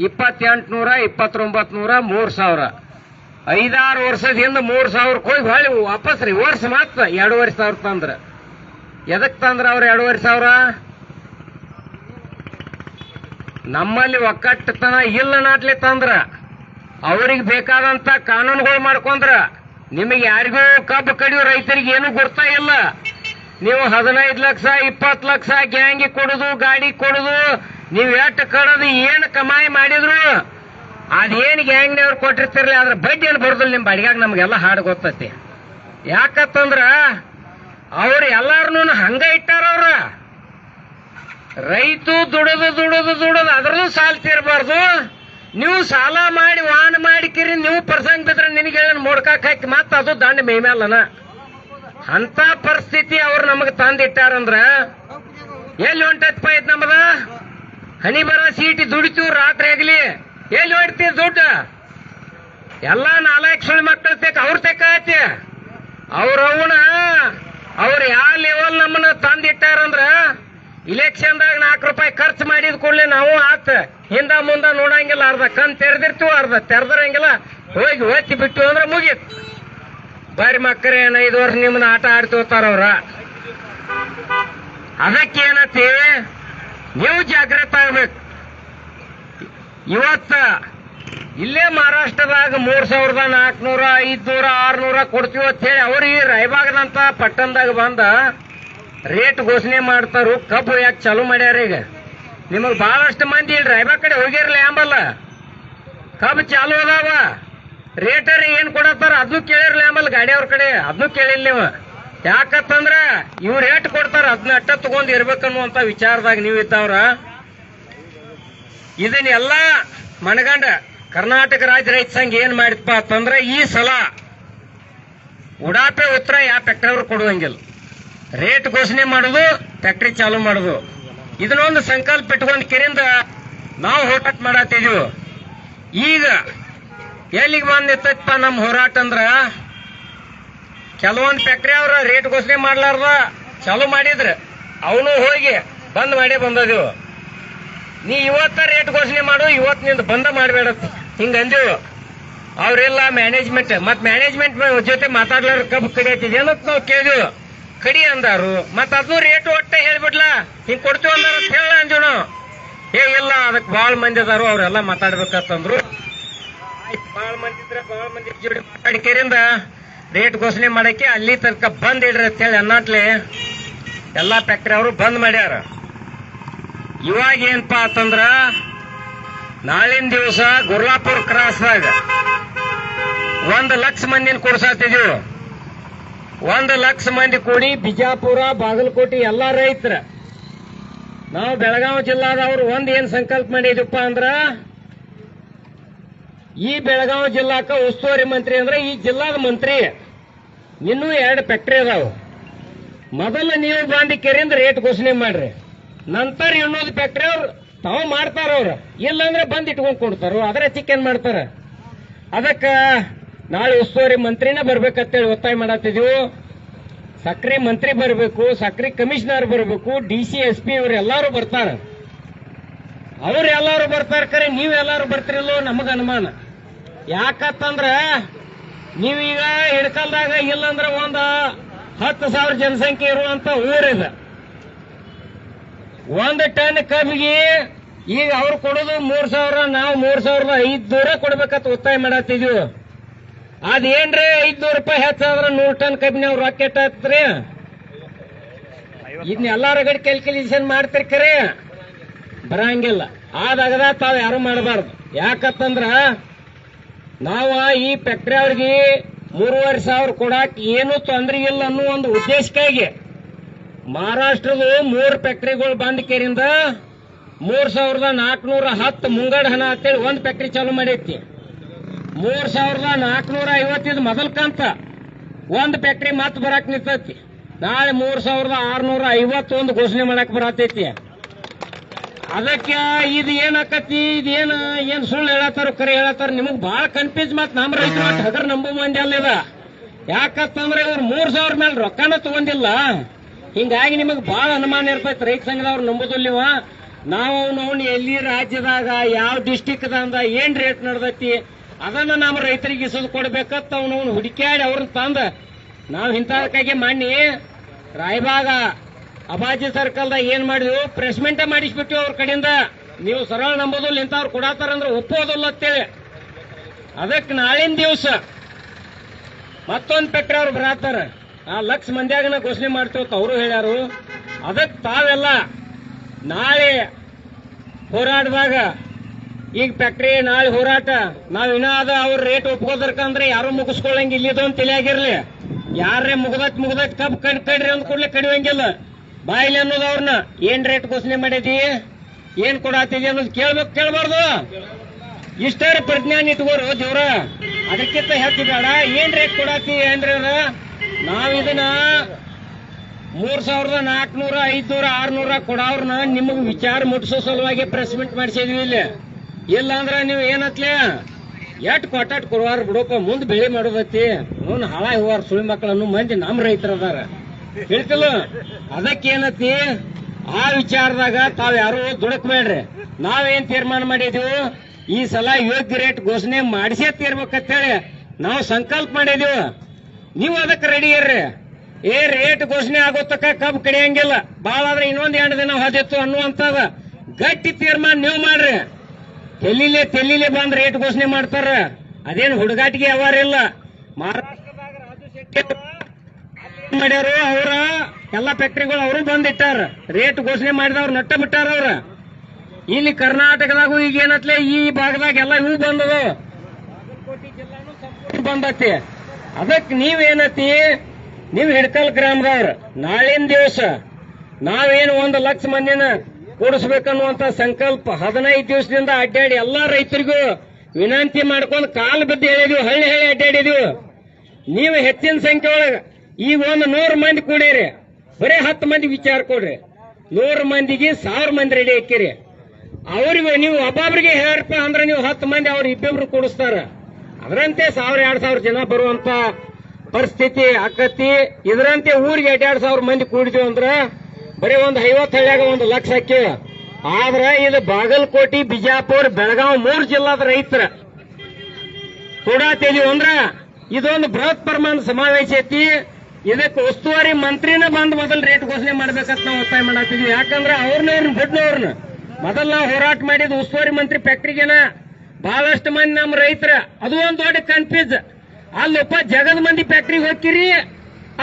2800, 2900, 3000, 5-6 ವರ್ಷದ ಹಿಂದೆ 3000ಕ್ಕೆ ಹೋಗಿ ಹೊಳ್ಳಿ ವಾಪಸ್ ರೀ ವರ್ಷ ಮಾತ್ರ 2500 ತಂದ್ರ. ಎದಕ್ ತಂದ್ರ ಅವ್ರ 2500? ನಮ್ಮಲ್ಲಿ ಒಕ್ಕಟ್ಟತನ ಇಲ್ಲ ನಾಟ್ಲಿ ತಂದ್ರ, ಅವ್ರಿಗೆ ಬೇಕಾದಂತ ಕಾನೂನುಗಳು ಮಾಡ್ಕೊಂಡ್ರ. ನಿಮಗೆ ಯಾರಿಗೂ ಕಬ್ಬು ಕಡಿಯೋ ರೈತರಿಗೆ ಏನು ಗೊತ್ತಾ ಇಲ್ಲ. ನೀವು 15 ಲಕ್ಷ 20 ಲಕ್ಷ ಗ್ಯಾಂಗಿ ಕೊಡುದು, ಗಾಡಿ ಕೊಡುದು, ನೀವು ಎಷ್ಟು ಕಡದು ಏನು ಕಮಾಯಿ ಮಾಡಿದ್ರು ಅದೇನು ಗ್ಯಾಂಗ್ನವ್ರು ಕೊಟ್ಟಿರ್ತಿರ್ಲಿ, ಅದ್ರ ಬಡ್ಡಿ ಏನು ಬರೋದಿಲ್ಲ ನಿಮ್ಮ ಬಾಡಿಗಾಗ. ನಮ್ಗೆಲ್ಲ ಹಾಡು ಗೊತ್ತೈತಿ. ಯಾಕಂತಂದ್ರ ಅವ್ರು ಎಲ್ಲಾರನು ಹಂಗ ಇಟ್ಟಾರ. ಅವ್ರ ರೈತು ದುಡದು ಅದ್ರದ್ದು ಸಾಲ ತೀರಬಾರ್ದು. ನೀವು ಸಾಲ ಮಾಡಿ ವಾಹನ ಮಾಡಿಕಿರಿ, ನೀವು ಪ್ರಸಂಗ ಬಿದ್ರೆ ನಿನಗೆ ಮೋಡ್ಕಾಕ್ ಹಾಕಿ ಮತ್ತ ಅದು ದಂಡ ಮೇಲ್ಮೇಲನ ಅಂತ ಪರಿಸ್ಥಿತಿ ಅವ್ರು ನಮಗ್ ತಂದಿಟ್ಟಾರಂದ್ರ ಎಲ್ಲಿ ಹೊಂಟಪ್ಪ ಇದ್ ನಮ್ಮದ ಹನಿ ಬರ ಸೀಟಿ ದುಡಿತೀವಿ ರಾತ್ರಿ ಆಗ್ಲಿ, ಎಲ್ಲಿ ಹೊಡ್ತೀವಿ ದುಡ್ಡು? ಎಲ್ಲಾ 4 ಸುಳಿ ಮಕ್ಕಳು ಅವ್ರ ತೆಕ್ಕತಿ. ಅವ್ರ ಯಾವ ಲೆವೆಲ್ ನಮ್ಮನ್ನ ತಂದಿಟ್ಟಾರಂದ್ರ ಇಲೆಕ್ಷನ್ದಾಗ 4 ರೂಪಾಯಿ ಖರ್ಚು ಮಾಡಿದ ಕೂಡಲೇ ನಾವು ಆತ ಹಿಂದ ಮುಂದ ನೋಡಂಗಿಲ್ಲ. ಅರ್ಧ ಕಣ್ ತೆರೆದಿರ್ತೀವಿ, ಅರ್ಧ ತೆರೆದಿರಂಗಿಲ್ಲ. ಹೋಗಿ ಒತ್ತಿ ಬಿಟ್ಟು ಅಂದ್ರೆ ಮುಗೀತು. ಬಾರಿ ಮಕ್ಕಳೇ 5 ವರ್ಷ ನಿಮ್ಮನ್ನ ಆಟ ಆಡ್ತಿರ್ತಾರ ಅವ್ರ. ಅದಕ್ಕೇನತಿ ನೀವು ಜಾಗೃತ ಆಗ್ಬೇಕು. ಇವತ್ತ ಇಲ್ಲೇ ಮಹಾರಾಷ್ಟ್ರದಾಗ 3400, 500, 600 ಕೊಡ್ತೀವಿ ಅಂತ ಹೇಳಿ ಅವ್ರಿಗೆ ರಾಯಬಾಗದಂತ ಪಟ್ಟಣದಾಗ ಬಂದ ರೇಟ್ ಘೋಷಣೆ ಮಾಡ್ತಾರು. ಕಬ್ಬು ಯಾಕೆ ಚಾಲು ಮಾಡ್ಯಾರ? ಈಗ ನಿಮಗ್ ಬಹಳಷ್ಟು ಮಂದಿ ಇಲ್ಲಿ ರಾಯಬಾಗ್ ಕಡೆ ಹೋಗಿರ್ಲಿ ಅಂಬಲ್ಲ. ಕಬ್ಬು ಚಾಲು ಅದಾವ, ರೇಟರ್ ಏನ್ ಕೊಡತ್ತಾರ ಅದನ್ನು ಕೇಳಿರ್ಲಿ ಆಮೇಲೆ ಗಾಡಿ ಅವ್ರ ಕಡೆ ಅದನ್ನು ಕೇಳಿಲ್ಲ ನೀವು. ಯಾಕಂತಂದ್ರ ಇವ್ರು ರೇಟ್ ಕೊಡ್ತಾರ ಅದನ್ನ ಅಟ್ಟ ತಗೊಂಡ್ ಇರ್ಬೇಕನ್ನುವಂತ ವಿಚಾರದಾಗ ನೀವು ಇದ್ದವ್ರ. ಇದನ್ನೆಲ್ಲ ಮನಗಂಡ ಕರ್ನಾಟಕ ರಾಜ್ಯ ರೈತ ಸಂಘ ಏನ್ ಮಾಡಿದಪ್ಪ ಅಂತಂದ್ರ ಈ ಸಲ ಉಡಾಪೆ ಉತ್ತರ ಯಾವ ಫ್ಯಾಕ್ಟರಿ ಅವ್ರು ಕೊಡುವಂಗಿಲ್ಲ. ರೇಟ್ ಘೋಷಣೆ ಮಾಡುದು, ಫ್ಯಾಕ್ಟರಿ ಚಾಲು ಮಾಡುದು, ಇದನ್ನೊಂದು ಸಂಕಲ್ಪ ಇಟ್ಕೊಂಡ್ ಕಿರಿಂದ ನಾವು ಹೋರಾಟ ಮಾಡತ್ತಿದೀವಿ. ಈಗ ಎಲ್ಲಿಗೆ ಬಂದಿತ್ತಪ್ಪ ನಮ್ಮ ಹೋರಾಟ ಅಂದ್ರ ಕೆಲವೊಂದು ಫ್ಯಾಕ್ಟರಿ ಅವ್ರ ರೇಟ್ ಘೋಷಣೆ ಮಾಡ್ಲಾರ್ದ ಚಾಲು ಮಾಡಿದ್ರ ಅವನು ಹೋಗಿ ಬಂದ್ ಮಾಡೇ ಬಂದದೀವು. ನೀ ಇವತ್ತ ರೇಟ್ ಘೋಷಣೆ ಮಾಡು, ಇವತ್ತು ನಿಂದ ಬಂದ ಮಾಡಬೇಡ ಹಿಂಗ ಅಂದೀವು. ಅವ್ರೆಲ್ಲ ಮ್ಯಾನೇಜ್ಮೆಂಟ್ ಮ್ಯಾನೇಜ್ಮೆಂಟ್ ಜೊತೆ ಮಾತಾಡ್ಲಾರ ಕಬ್ಬು ಕಡಿಯತ್ತಿದೆ ಅನ್ನೋದು ನಾವು ಕೇಳಿದ್ವಿ. ಕಡಿ ಅಂದಾರು ಅದು ರೇಟ್ ಒಟ್ಟೆ ಹೇಳ್ಬಿಡ್ಲಾ ಹಿಂಗ್ ಕೊಡ್ತೀವಿ ಅಂದಾರ ಹೇಳ ಅಂಜು ನಾವು. ಇಲ್ಲ ಅದಕ್ಕೆ ಬಾಳ ಮಂದಿ ಅದಾರು ಅವ್ರೆಲ್ಲ ಮಾತಾಡ್ಬೇಕಂತಂದ್ರು. ಬಾಳ ಮಂದಿ ಇದ್ರೆ ಬಾಳ ಮಂದಿ ಜೋಡಿ ಮಾತಾಡಿಕೆರಿಂದ ರೇಟ್ ಘೋಷಣೆ ಮಾಡಕ್ಕೆ ಅಲ್ಲಿ ತನಕ ಬಂದ್ ಇಡ್ರಿ ಅಂತ ಹೇಳಿ ಅನ್ನಟ್ಲೆ ಎಲ್ಲಾ ಫ್ಯಾಕ್ಟ್ರಿ ಅವರು ಬಂದ್ ಮಾಡ್ಯಾರ. ಇವಾಗ ಏನಪ್ಪಾ ಅಂತಂದ್ರ ನಾಳಿನ ದಿವಸ ಗುರ್ಲಾಪುರ್ ಕ್ರಾಸ್ದಾಗ 1 ಲಕ್ಷ ಮಂದಿನ ಕೂಡ್ಸಾತಿದೀವಿ. 1 ಲಕ್ಷ ಮಂದಿ ಕೂಡಿ ಬಿಜಾಪುರ ಬಾಗಲಕೋಟೆ ಎಲ್ಲಾ ರೈತರ ನಾವು ಬೆಳಗಾವಿ ಜಿಲ್ಲಾದವ್ರು ಏನ್ ಸಂಕಲ್ಪ ಮಾಡಿದಪ್ಪ ಅಂದ್ರ ಈ ಬೆಳಗಾವಿ ಜಿಲ್ಲಾಕ ಉಸ್ತುವಾರಿ ಮಂತ್ರಿ ಅಂದ್ರೆ ಈ ಜಿಲ್ಲಾದ ಮಂತ್ರಿ ಇನ್ನೂ 2 ಫ್ಯಾಕ್ಟ್ರಿ ಅದಾವ. ಮೊದಲು ನೀವು ಬಾಂಡಿ ಕೆರೆಯಿಂದ ರೇಟ್ ಘೋಷಣೆ ಮಾಡ್ರಿ, ನಂತರ ಇನ್ನೊಂದು ಫ್ಯಾಕ್ಟ್ರಿ ಅವ್ರು ತಾವು ಮಾಡ್ತಾರ. ಅವ್ರು ಇಲ್ಲಾಂದ್ರೆ ಬಂದ್ ಇಟ್ಕೊಂಡ್ ಕೊಡ್ತಾರ, ಅದರ ಚಿಕ್ಕನ್ ಮಾಡ್ತಾರ. ಅದಕ್ಕ ನಾಳೆ ಉಸ್ತುವಾರಿ ಮಂತ್ರಿನ ಬರ್ಬೇಕಂತೇಳಿ ಒತ್ತಾಯ ಮಾಡತ್ತಿದೀವಿ. ಸಕ್ರಿ ಮಂತ್ರಿ ಬರಬೇಕು, ಸಕ್ರಿ ಕಮಿಷನರ್ ಬರಬೇಕು, DC SP ಇವರೆಲ್ಲಾರು ಬರ್ತಾರ. ಅವ್ರೆಲ್ಲಾರು ಬರ್ತಾರ, ಕರೆ ನೀವೆಲ್ಲಾರು ಬರ್ತಿರಲ್ಲೋ ನಮಗ ಅನುಮಾನ. ಯಾಕಂತಂದ್ರ ನೀವೀಗ ಹಿಡ್ಕಲ್ದಾಗ ಇಲ್ಲಂದ್ರ 10,000 ಜನಸಂಖ್ಯೆ ಇರುವಂತ ಊರಿದೆ. 1 ಟನ್ ಕಬ್ಬಿಗೆ ಈಗ ಅವ್ರು ಕೊಡೋದು 3,000, ನಾವು 3,500 ಕೊಡ್ಬೇಕಂತ ಒತ್ತಾಯ ಮಾಡತ್ತಿದೀವಿ. ಅದೇನ್ರಿ 500 ರೂಪಾಯಿ ಹೆಚ್ಚಾದ್ರ 100 ಟನ್ ಕಬ್ಬಿನ ರಾಕೆಟ್ ಹಾಕ್ತ್ರಿ. ಇದನ್ನೆಲ್ಲಾರ ಗಡಿ ಕ್ಯಾಲ್ಕುಲೇಷನ್ ಮಾಡ್ತಿರ್ ಕರೆ ಬರಂಗಿಲ್ಲ. ಆದಾಗದ ತಾವ್ ಯಾರು ಮಾಡಬಾರ್ದು. ಯಾಕಂತಂದ್ರ ನಾವ ಈ ಫ್ಯಾಕ್ಟ್ರಿ ಅವ್ರಿಗೆ 3,500 ಕೊಡಾಕ್ ಏನು ತೊಂದ್ರೆ ಇಲ್ಲ ಅನ್ನೋ ಒಂದು ಉದ್ದೇಶಕ್ಕಾಗಿ ಮಹಾರಾಷ್ಟ್ರದ 3 ಫ್ಯಾಕ್ಟ್ರಿಗಳು ಬಂದ್ ಕೇರಿಂದ 3,410 ಮುಂಗಡ ಹಣ ಅಂತೇಳಿ 1 ಫ್ಯಾಕ್ಟ್ರಿ ಚಾಲು ಮಾಡೈತಿ. 3,450 ಮೊದಲ ಕಂತ 1 ಫ್ಯಾಕ್ಟ್ರಿ ಮತ್ ಬರಾಕ್ ನಿಂತೈತಿ. ನಾಳೆ 3,651 ಘೋಷಣೆ ಮಾಡಕ್ ಬರತೈತಿ. ಅದಕ್ಕೆ ಇದು ಏನಾಕತಿ, ಏನ್ ಸುಳ್ಳು ಹೇಳತ್ತಾರ ಕರೆ ಹೇಳತ್ತಾರ, ನಿಮಗ್ ಬಹಳ ಕನ್ಫ್ಯೂಸ್. ಮತ್ ನಮ್ಮ ರೈತರು ಹಗರ್ ನಂಬ ಮಂದಿ ಅಲ್ಲಿದ. ಯಾಕಂತಂದ್ರೆ ಇವ್ರು 3,000 ಮೇಲೆ ರೊಕ್ಕನ ತಗೊಂಡಿಲ್ಲ. ಹಿಂಗಾಗಿ ನಿಮಗ್ ಬಹಳ ಅನುಮಾನ ಇರ್ತೈತಿ. ರೈತ ಸಂಘದವ್ರು ನಂಬುದಿಲ್ಲವ. ನಾವು ಎಲ್ಲಿ ರಾಜ್ಯದಾಗ ಯಾವ ಡಿಸ್ಟಿಕ್ ದಂದ ಏನ್ ರೇಟ್ ನಡೆದೈತಿ ಅದನ್ನ ನಮ್ಮ ರೈತರಿಗೆ ಇಸದು ಕೊಡ್ಬೇಕಂತ ಅವ್ನು ಹುಡುಕ್ಯಾಡಿ ಅವ್ರನ್ನ ತಂದ ನಾವು ಇಂಥದಕ್ಕಾಗಿ ಮಾಡಿ ರಾಯಬಾಗ ಅಬಾಜಿ ಸರ್ಕಲ್ದಾಗ ಏನ್ ಮಾಡಿದ್ವಿ, ಪ್ರೆಸ್ ಮಿಂಟ ಮಾಡಿಸ್ಬಿಟ್ಟು ಅವ್ರ ಕಡೆಯಿಂದ. ನೀವು ಸರಳ ನಂಬೋದಿಲ್ಲ, ಇಂಥವ್ರು ಕೊಡತಾರಂದ್ರೆ ಒಪ್ಪೋದಿಲ್ಲ ಅಂತೇಳಿ. ಅದಕ್ಕೆ ನಾಳಿನ ದಿವಸ ಮತ್ತೊಂದು ಫ್ಯಾಕ್ಟ್ರಿ ಅವ್ರು ಬರತ್ತಾರ. 1 ಲಕ್ಷ ಮಂದಿಯಾಗನ ಘೋಷಣೆ ಮಾಡ್ತೀವತ್ತ ಅವರು ಹೇಳ್ಯಾರು. ಅದಕ್ಕೆ ತಾವೆಲ್ಲ ನಾಳೆ ಹೋರಾಟದಾಗ ಈಗ ಫ್ಯಾಕ್ಟ್ರಿ ನಾಳೆ ಹೋರಾಟ ನಾವ್ ಇನ್ನಾದ ಅವ್ರ ರೇಟ್ ಒಪ್ಕೋದರ್ಕಂದ್ರೆ ಯಾರು ಮುಗಿಸ್ಕೊಳ್ಳಂಗ ಇಲ್ಲಿದು ಅಂತ ತಿಳಿಯಾಗಿರ್ಲಿ. ಯಾರೇ ಮುಗ್ದತ್ ಕಬ್ಬು ಕಡ್ರಿ ಅಂದ್ ಕೂಡಲೇ ಕಡಿಯೋಂಗಿಲ್ಲ. ಬಾಯಿಲಿ ಅನ್ನೋದು ಅವ್ರನ್ನ ಏನ್ ರೇಟ್ ಘೋಷಣೆ ಮಾಡಿದಿ, ಏನ್ ಕೊಡಾತಿದಿ ಅನ್ನೋದು ಕೇಳ್ಬಾರ್ದು. ಇಷ್ಟೇ ಪ್ರಜ್ಞಾನ ಇಟ್ಕೋರು ದೇವ್ರ. ಅದಕ್ಕಿಂತ ಹೆಚ್ಚು ಬೇಡ. ಏನ್ ರೇಟ್ ಕೊಡಾತಿ ಅಂದ್ರೆ ನಾವ್ ಇದನ್ನ 3,400, 500, 600 ಕೊಡೋರ್ನ ನಿಮಗ್ ವಿಚಾರ ಮುಟ್ಸೋ ಸಲುವಾಗಿ ಪ್ರೆಸ್ ಮೀಟ್ ಮಾಡಿಸಿದ್ವಿ ಇಲ್ಲಿ. ಇಲ್ಲಾಂದ್ರ ನೀವು ಏನತ್ಲೆ ಎಟ್ ಕೊಟ್ಟಾಟ್ ಕೊಡುವಾರ ಬಿಡಪ್ಪ, ಮುಂದ್ ಬೆಳೆ ಮಾಡೋದೈತಿ. ಅವ್ನು ಹಾಳ ಹೋವಾರ ಸುಳಿ ಮಕ್ಕಳನ್ನು ಮಂದಿ ನಮ್ ರೈತರದಾರ ಹೇಳ್ತಿಲ್ಲ. ಅದಕ್ಕೇನತಿ ಆ ವಿಚಾರದಾಗ ತಾವ್ ಯಾರು ದುಡಕ್ಬೇಡ್ರಿ. ನಾವೇನ್ ತೀರ್ಮಾನ ಮಾಡಿದೀವಿ, ಈ ಸಲ ಯೋಗ್ಯ ರೇಟ್ ಘೋಷಣೆ ಮಾಡಿಸೇ ತೀರ್ಬೇಕಂತೇಳಿ ನಾವು ಸಂಕಲ್ಪ ಮಾಡಿದೀವಿ. ನೀವು ಅದಕ್ಕೆ ರೆಡಿ ಇರ್ರಿ. ರೇಟ್ ಘೋಷಣೆ ಆಗೋತಕ್ಕ ಕಬ್ಬು ಕಡಿಯಂಗಿಲ್ಲ, ಬಾಳ ಆದ್ರೆ ಇನ್ನೊಂದ್ 2 ದಿನ ಹೊದಿತ್ತು ಅನ್ನುವಂತದ ಗಟ್ಟಿ ತೀರ್ಮಾನ ನೀವು ಮಾಡ್ರಿ. ತೆಲ್ಲಿಲೆ ಬಂದ್ ರೇಟ್ ಘೋಷಣೆ ಮಾಡ್ತಾರ. ಅದೇನು ಹುಡುಗಾಟಿಗೆ ವ್ಯವಹಾರ. ಮಹಾರಾಷ್ಟ್ರದಾಗ ರಾಜು ಶೆಟ್ಟಿ ಮಾಡ್ಯಾರು. ಅವ್ರ ಎಲ್ಲಾ ಫ್ಯಾಕ್ಟ್ರಿಗಳು ಅವರು ಬಂದಿಟ್ಟಾರ. ರೇಟ್ ಘೋಷಣೆ ಮಾಡಿದವ್ರು ನಟ್ಟ ಬಿಟ್ಟಾರ ಅವ್ರ. ಇಲ್ಲಿ ಕರ್ನಾಟಕದಾಗೂ ಈಗ ಏನತ್ಲೆ ಈ ಭಾಗದಾಗ ಎಲ್ಲ ಇವು ಬಂದವು. ಬಾಗಲಕೋಟೆ ಜಿಲ್ಲಾನು ಸಂಪೂರ್ಣ ಬಂದತಿ. ಅದಕ್ಕೆ ನೀವೇನತಿ, ನೀವು ಹಿಡ್ಕಲ್ ಗ್ರಾಮದವ್ರ ನಾಳಿನ ದಿವಸ ನಾವೇನು 1 ಲಕ್ಷ ಮಂದಿನ ಕೂಡಿಸ್ಬೇಕನ್ನುವಂತ ಸಂಕಲ್ಪ 15 ದಿವಸದಿಂದ ಅಡ್ಡಾಡಿ ಎಲ್ಲಾ ರೈತರಿಗೂ ವಿನಂತಿ ಮಾಡ್ಕೊಂಡು ಕಾಲು ಬಿದ್ದು ಹೇಳಿದ್ವಿ, ಹಳ್ಳಿ ಅಡ್ಡಾಡಿದ್ವಿ. ನೀವು ಹೆಚ್ಚಿನ ಸಂಖ್ಯೆ ಒಳಗ ಈಗ 100 ಮಂದಿ ಕೂಡಿರಿ, ಬರೀ 10 ಮಂದಿ ವಿಚಾರ ಕೊಡ್ರಿ. 100 ಮಂದಿಗೆ 1000 ಮಂದಿ ರೆಡಿ ಹಾಕಿರಿ. ಅವ್ರಿಗೆ ನೀವು ಒಬ್ಬೊಬ್ರಿಗೆ ಹೇಳ್ರಪ್ಪ ಅಂದ್ರೆ ನೀವು 10 ಮಂದಿ ಅವ್ರು ಇಬ್ಬಿಬ್ರು ಕೂಡಿಸ್ತಾರ. ಅದರಂತೆ 1000-2000 ಜನ ಬರುವಂತ ಪರಿಸ್ಥಿತಿ ಆಕತಿ. ಇದರಂತೆ ಊರಿಗೆ 2,000 ಮಂದಿ ಕೂಡಿದ್ವಿ ಅಂದ್ರ ಬರೀ 50 ಹಳ್ಳಿಯಾಗ 1 ಲಕ್ಷ ಹಾಕಿ. ಆದ್ರ ಇದು ಬಾಗಲಕೋಟೆ, ಬಿಜಾಪುರ, ಬೆಳಗಾವಿ 3 ಜಿಲ್ಲಾದ ರೈತರ ಕೂಡಾತಿದೀವಿ ಅಂದ್ರ ಇದೊಂದು ಬೃಹತ್ ಪ್ರಮಾಣ ಸಮಾವೇಶ ಐತಿ. ಇದಕ್ಕೆ ಉಸ್ತುವಾರಿ ಮಂತ್ರಿನ ಬಂದು ಮೊದಲು ರೇಟ್ ಘೋಷಣೆ ಮಾಡ್ಬೇಕಂತ ನಾವು ಒತ್ತಾಯ ಮಾಡತ್ತಿದ್ವಿ. ಯಾಕಂದ್ರೆ ಅವ್ರನ್ನ ಬಿಡ್ನವ್ರನ್ನ ಮೊದಲು ನಾವು ಹೋರಾಟ ಮಾಡಿದ ಉಸ್ತುವಾರಿ ಮಂತ್ರಿ ಫ್ಯಾಕ್ಟ್ರಿಗೆನ ಬಹಳಷ್ಟು ಮಂದಿ ನಮ್ಮ ರೈತರ ಅದು ಒಂದು ದೊಡ್ಡ ಕನ್ಫ್ಯೂಸ್. ಅಲ್ಲಪ್ಪ ಜಗದ ಮಂದಿ ಫ್ಯಾಕ್ಟ್ರಿಗೆ ಹೋಗ್ತಿರಿ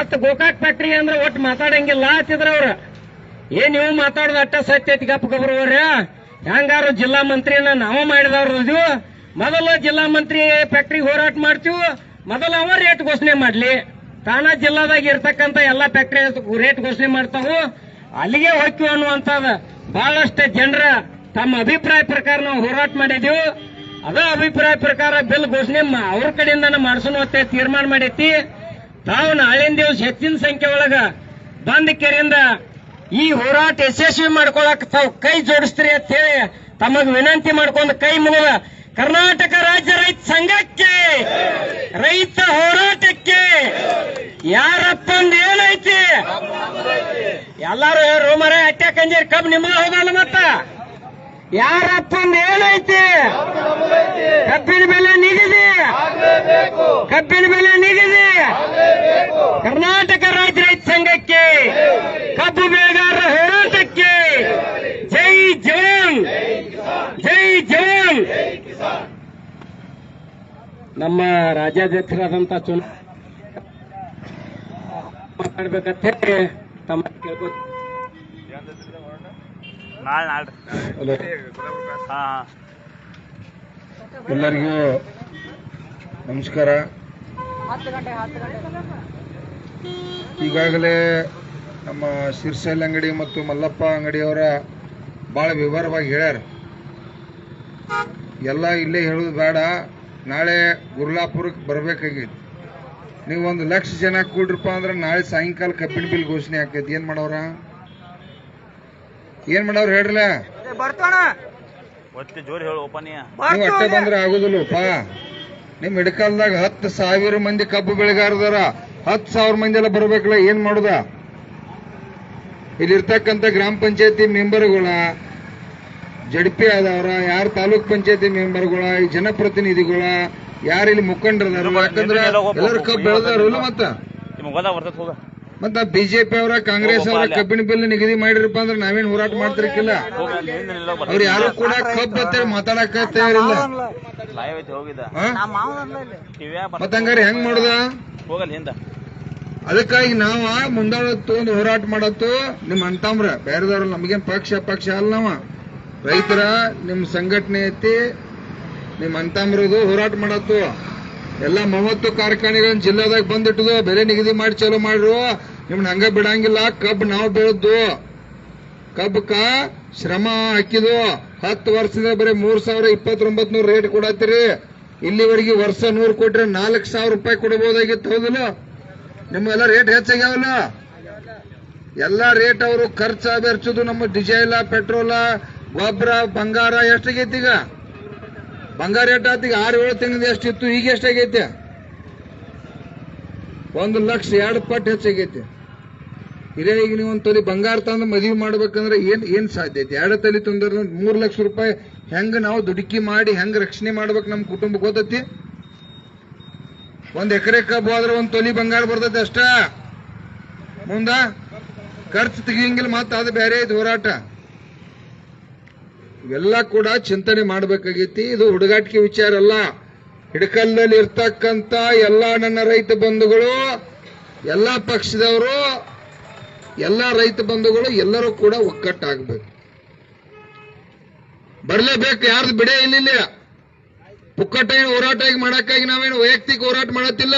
ಅತ್ತ ಗೋಕಾಕ್ ಫ್ಯಾಕ್ಟ್ರಿ ಅಂದ್ರೆ ಒಟ್ಟು ಮಾತಾಡಂಗಿಲ್ಲ ಹತ್ತಿದ್ರ ಅವ್ರ. ನೀವು ಮಾತಾಡೋದು ಅಟ್ಟ ಸತ್ಯ ಐತಿ ಗಪ್ಪ ಗಬ್ರವ್ರ. ಹೆಂಗಾರು ಜಿಲ್ಲಾ ಮಂತ್ರಿನ ನಾವು ಮಾಡಿದವ್ರು ಇದೀವಿ. ಮೊದಲು ಜಿಲ್ಲಾ ಮಂತ್ರಿ ಫ್ಯಾಕ್ಟ್ರಿಗೆ ಹೋರಾಟ ಮಾಡ್ತೀವಿ, ಮೊದಲು ಅವ ರೇಟ್ ಘೋಷಣೆ ಮಾಡ್ಲಿ. ತಾನ ಜಿಲ್ಲಾದಾಗ ಇರ್ತಕ್ಕಂಥ ಎಲ್ಲಾ ಫ್ಯಾಕ್ಟ್ರಿ ರೇಟ್ ಘೋಷಣೆ ಮಾಡ್ತಾವು, ಅಲ್ಲಿಗೆ ಹೋಗ್ತೀವಿ ಅನ್ನುವಂಥದ್ದು ಬಹಳಷ್ಟು ಜನರ ತಮ್ಮ ಅಭಿಪ್ರಾಯ ಪ್ರಕಾರ ನಾವು ಹೋರಾಟ ಮಾಡಿದೀವಿ. ಅದ ಅಭಿಪ್ರಾಯ ಪ್ರಕಾರ ಬಿಲ್ ಘೋಷಣೆ ಅವ್ರ ಕಡೆಯಿಂದ ಮಾಡಿಸೋಣ ಅಂತ ತೀರ್ಮಾನ ಮಾಡೈತಿ. ತಾವು ನಾಳಿನ ದಿವಸ ಹೆಚ್ಚಿನ ಸಂಖ್ಯೆ ಒಳಗ ಬಂದ್ ಕೆರೆಯಿಂದ ಈ ಹೋರಾಟ ಯಶಸ್ವಿ ಮಾಡ್ಕೊಳಕ್ ತಾವು ಕೈ ಜೋಡಿಸ್ತೀರಿ ಅಂತ ಹೇಳಿ ತಮಗ್ ವಿನಂತಿ ಮಾಡ್ಕೊಂಡು ಕೈ ಮುಗಿದ ಕರ್ನಾಟಕ ರಾಜ್ಯ ರೈತ ಸಂಘಕ್ಕೆ, ರೈತ ಹೋರಾಟಕ್ಕೆ ಯಾರಪ್ಪಂದು ಏನೈತಿ ಎಲ್ಲಾರು ಹೇಳ್ರು ಮರ ಅಟ್ಟ ಕಂಜೀರ್ ಕಬ್ ನಿಮ್ಗೆ ಹೋಗಲ್ಲ. ಮತ್ತ ಯಾರಪ್ಪಂದು ಏನೈತಿ ಕಬ್ಬಿನ ಬೆಲೆ ನಿಗದಿ, ಕಬ್ಬಿನ ಬೆಲೆ ನಿಗದಿ ಕರ್ನಾಟಕ ರಾಜ್ಯ ರೈತ ಸಂಘಕ್ಕೆ, ಕಬ್ಬು ಬೆಳೆಗಾರರ ಹೋರಾಟಕ್ಕೆ ಜೈ ಜವಾನ್, ಜೈ ಜವಾನ್. ನಮ್ಮ ರಾಜ್ಯಾಧ್ಯಕ್ಷರಾದಂತ ಚುನಾವಣೆ ಮಾತಾಡ್ಬೇಕಂತ ಹೇಳಿ ತಮ್ಮ ಕೇಳ್ಬೋದು. ಎಲ್ಲರಿಗೂ ನಮಸ್ಕಾರ. ಈಗಾಗಲೇ ನಮ್ಮ ಶಿರ್ಸೈಲ್ ಅಂಗಡಿ ಮತ್ತು ಮಲ್ಲಪ್ಪ ಅಂಗಡಿಯವರ ಭಾಳ ವಿವರವಾಗಿ ಹೇಳ್ಯಾರ. ಎಲ್ಲ ಇಲ್ಲೇ ಹೇಳೋದು ಬೇಡ, ನಾಳೆ ಗುರ್ಲಾಪುರಕ್ಕೆ ಬರಬೇಕಾಗೈತಿ. ನೀವು 1 ಲಕ್ಷ ಜನ ಕೂಡ್ರಪ್ಪ ಅಂದ್ರೆ ನಾಳೆ ಸಾಯಂಕಾಲ ಕಬ್ಬಿನ ಬಿಲ್ ಘೋಷಣೆ ಆಕೈತಿ. ಏನ್ ಮಾಡವ್ರ ಹೇಳ್ರಲ್ಲ, ನೀವು ಅಟ್ಟೆ ಬಂದ್ರೆ ಆಗುದಿಲ್ಲಪ್ಪ. ನಿಮ್ ಹಿಡ್ಕಾಲ್ದಾಗ 10,000 ಮಂದಿ ಕಬ್ಬು ಬೆಳೆಗಾರದಾರ, 10,000 ಮಂದಿ ಎಲ್ಲ ಬರ್ಬೇಕಲ್ಲ. ಏನ್ ಮಾಡುದ? ಇಲ್ಲಿರ್ತಕ್ಕಂಥ ಗ್ರಾಮ ಪಂಚಾಯತಿ ಮೆಂಬರ್ಗಳ, ಜಡ್ಪಿ ಆದವ್ರ, ಯಾರು ತಾಲೂಕ್ ಪಂಚಾಯತಿ ಮೆಂಬರ್ಗಳ, ಈ ಜನಪ್ರತಿನಿಧಿಗಳ, ಯಾರು ಇಲ್ಲಿ ಮುಖಂಡರದಾರ, ಯಾಕಂದ್ರೆ ಎಲ್ಲರೂ ಕಬ್ಬು ಬೆಳೆದವ್ರಲ್ಲ. ಮತ್ತ ಬಿಜೆಪಿ ಅವರ, ಕಾಂಗ್ರೆಸ್ ಅವರ ಕಬ್ಬಿನ ಬಿಲ್ ನಿಗದಿ ಮಾಡಿರಪ್ಪ ಅಂದ್ರೆ ನಾವೇನ್ ಹೋರಾಟ ಮಾಡ್ತಿರ್ಕಿಲ್ಲ. ಅವ್ರು ಯಾರು ಕೂಡ ಕಬ್ಬು ಅಂತ ಮಾತಾಡಕ ತಯಾರಿಲ್ಲ. ಮತ್ತ ಹಂಗಾರೆ ಹೆಂಗ್ ಮಾಡುದ? ಅದಕ್ಕಾಗಿ ನಾವ ಮುಂದಾಳತ್ತು ಒಂದು ಹೋರಾಟ ಮಾಡತ್ತು. ನಿಮ್ ಅಂತಂಬ್ರ ಬೇರೆದವ್ರ ನಮಗೇನ್ ಪಕ್ಷ ಅಲ್ಲ. ನಾವ ರೈತರ ನಿಮ್ ಸಂಘಟನೆ ಐತಿ, ನಿಮ್ ಅಂತಂಬ್ರದು ಹೋರಾಟ ಮಾಡತ್ತು. ಎಲ್ಲ 30 ಕಾರ್ಖಾನೆಗಳನ್ನ ಜಿಲ್ಲಾದಾಗ ಬಂದಿಟ್ಟದು, ಬೆಲೆ ನಿಗದಿ ಮಾಡಿ ಚಲೋ ಮಾಡ್ರು. ನಿಮ್ನ ಹಂಗ ಬಿಡಂಗಿಲ್ಲ. ಕಬ್ಬು ನಾವು ಬೆಳೆದ್ದು, ಕಬ್ಬಕ್ಕ ಶ್ರಮ ಹಾಕಿದ್ವು. 10 ವರ್ಷದಿಂದ ಬರೀ 3,2900 ರೇಟ್ ಕೊಡತ್ತೀರಿ. ಇಲ್ಲಿವರೆಗೆ ವರ್ಷ 100 ಕೊಟ್ರೆ 4,000 ರೂಪಾಯಿ ಕೊಡಬಹುದಾಗಿತ್ತು. ಹೌದಿಲ್ಲ? ನಿಮ್ಮೆಲ್ಲ ರೇಟ್ ಹೆಚ್ಚಾಗ್ಯಾವಲ್ಲ. ಎಲ್ಲಾ ರೇಟ್ ಅವರು ಖರ್ಚು ಬೆರ್ಚುದು. ನಮ್ಮ ಡೀಸೆಲ್, ಪೆಟ್ರೋಲ, ಗೊಬ್ಬರ, ಬಂಗಾರ ಎಷ್ಟಾಗೈತಿ? ಈಗ ಬಂಗಾರ ರೇಟ್ ಆತ ಈಗ 6-7 ತಿಂಗಳ ಎಷ್ಟಿತ್ತು, ಈಗ ಎಷ್ಟಾಗೈತೆ? 1 ಲಕ್ಷ 2 ಪಟ್ಟು ಹೆಚ್ಚಾಗೈತೆ. ಇದೇ ಈಗ ನೀವು 1 ತೊಲಿ ಬಂಗಾರ ತಂದು ಮದುವೆ ಮಾಡ್ಬೇಕಂದ್ರೆ ಏನ್ ಸಾಧ್ಯ ಐತಿ? 2 ತೊಲಿ ತಂದ್ರೆ 3 ಲಕ್ಷ ರೂಪಾಯಿ ಹೆಂಗ ನಾವು ದುಡುಕಿ ಮಾಡಿ ಹೆಂಗ್ ರಕ್ಷಣೆ ಮಾಡ್ಬೇಕು ನಮ್ಮ ಕುಟುಂಬ ಗೊತ್ತೈತಿ? 1 ಎಕರೆ ಕಬ್ಬು ಆದ್ರೆ 1 ತೊಲಿ ಬಂಗಾರ ಬರ್ತೈತಿ ಅಷ್ಟ. ಮುಂದ ಖರ್ಚು ತೆಗಿಯಂಗಿಲ್ಲ. ಮತ್ತ ಅದು ಬೇರೆ ಐತಿ ಹೋರಾಟ. ಇವೆಲ್ಲ ಕೂಡ ಚಿಂತನೆ ಮಾಡಬೇಕಾಗೈತಿ. ಇದು ಹುಡುಗಾಟಿಕೆ ವಿಚಾರ ಅಲ್ಲ. ಹಿಡಕಲ್ಲಲ್ಲಿ ಇರ್ತಕ್ಕಂಥ ಎಲ್ಲ ನನ್ನ ರೈತ ಬಂಧುಗಳು, ಎಲ್ಲ ಪಕ್ಷದವರು, ಎಲ್ಲ ರೈತ ಬಂಧುಗಳು ಎಲ್ಲರೂ ಕೂಡ ಒಕ್ಕಟ್ಟಾಗಬೇಕು. ಬರಲೇಬೇಕು. ಯಾರ್ದು ಬಿಡೇ ಇಲ್ಲ. ಪುಕ್ಕಟ್ಟಾಗಿ ಹೋರಾಟ ಮಾಡಕ್ಕಾಗಿ ನಾವೇನು ವೈಯಕ್ತಿಕ ಹೋರಾಟ ಮಾಡತ್ತಿಲ್ಲ.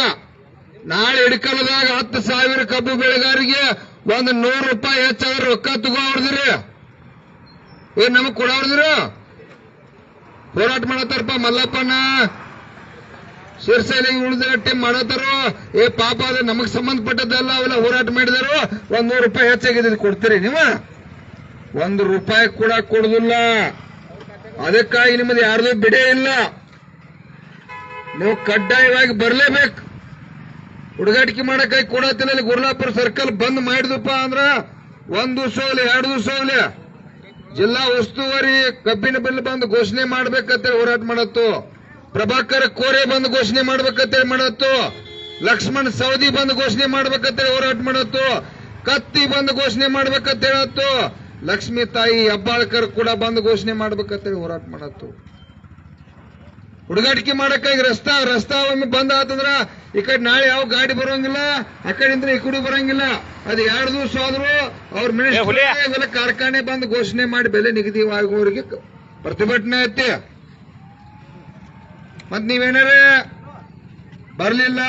ನಾಳೆ ಹಿಡಕಲದಾಗ 10,000 ಕಬ್ಬು ಬೆಳೆಗಾರಿಗೆ 100 ರೂಪಾಯಿ ಹೆಚ್ಚಾದ್ರೆ ರೊಕ್ಕ ತಗೋರ್ದಿರಿ. ಏನ್ ನಮಗ್ ಕೊಡೋರ್ದಿರ? ಹೋರಾಟ ಮಾಡತ್ತಾರಪ್ಪ. ಮಲ್ಲಪ್ಪನ ಶಿರ್ಸೈಲಿಗೆ ಉಳಿದ ಟೀಮ್ ಮಾಡತ್ತಾರೋ. ಪಾಪ ಅದ ನಮಗ್ ಸಂಬಂಧಪಟ್ಟದ್ದಲ್ಲ. ಅವೆಲ್ಲ ಹೋರಾಟ ಮಾಡಿದಾರು. 100 ರೂಪಾಯಿ ಹೆಚ್ಚಾಗಿದ್ದು ಕೊಡ್ತೀರಿ ನೀವು? 1 ರೂಪಾಯಿ ಕೂಡ ಕೊಡುದಿಲ್ಲ. ಅದಕ್ಕಾಗಿ ನಿಮ್ಮದು ಯಾರ್ದು ಬಿಡೇ ಇಲ್ಲ. ನೀವು ಕಡ್ಡಾಯವಾಗಿ ಬರಲೇಬೇಕು. ಹುಡುಗಾಟಿಕೆ ಮಾಡಕ್ಕಾಗಿ ಕೊಡತ್ತಿಲ್ಲ. ಗುರ್ಲಾಪುರ ಸರ್ಕಲ್ ಬಂದ್ ಮಾಡಿದಪ್ಪ ಅಂದ್ರ 1 ದಿವಸ ಹೋಗ್ಲಿ, 2 ದಿವಸ ಹೋಗ್ಲಿ, ಜಿಲ್ಲಾ ಉಸ್ತುವಾರಿ ಕಬ್ಬಿನ ಬಿಲ್ ಬಂದು ಘೋಷಣೆ ಮಾಡ್ಬೇಕಂತ ಹೋರಾಟ ಮಾಡತ್ತು. ಪ್ರಭಾಕರ್ ಕೋರೆ ಬಂದು ಘೋಷಣೆ ಮಾಡ್ಬೇಕಂತೇಳಿ ಮಾಡತ್ತು, ಲಕ್ಷ್ಮಣ್ ಸವದಿ ಬಂದು ಘೋಷಣೆ ಮಾಡ್ಬೇಕಂತೇಳಿ ಹೋರಾಟ ಮಾಡತ್ತು, ಕತ್ತಿ ಬಂದು ಘೋಷಣೆ ಮಾಡ್ಬೇಕಂತ ಹೇಳತ್ತು, ಲಕ್ಷ್ಮೀ ತಾಯಿ ಹೆಬ್ಬಾಳ್ಕರ್ ಕೂಡ ಬಂದು ಘೋಷಣೆ ಮಾಡ್ಬೇಕಂತೇಳಿ ಹೋರಾಟ ಮಾಡತ್ತು. ಹುಡುಗಾಟಿಕೆ ಮಾಡಕ್ಕಾಗಿ ರಸ್ತಾ ಒಮ್ಮೆ ಬಂದ್ ಆತಂದ್ರ ಈ ಕಡೆ ನಾಳೆ ಯಾವ ಗಾಡಿ ಬರೋಂಗಿಲ್ಲ, ಆ ಕಡೆಯಿಂದ ಈ ಕಡೆ ಬರಂಗಿಲ್ಲ. ಅದು 2 ದಿವಸ ಆದ್ರೂ ಅವ್ರ ಮಿನಿಸ್ಟರ್ ಕಾರ್ಖಾನೆ ಬಂದು ಘೋಷಣೆ ಮಾಡಿ ಬೆಲೆ ನಿಗದಿ ಆಗುವವರಿಗೆ ಪ್ರತಿಭಟನೆ ಐತಿ. ಮತ್ ನೀವೇನಾರೇ ಬರ್ಲಿಲ್ಲ,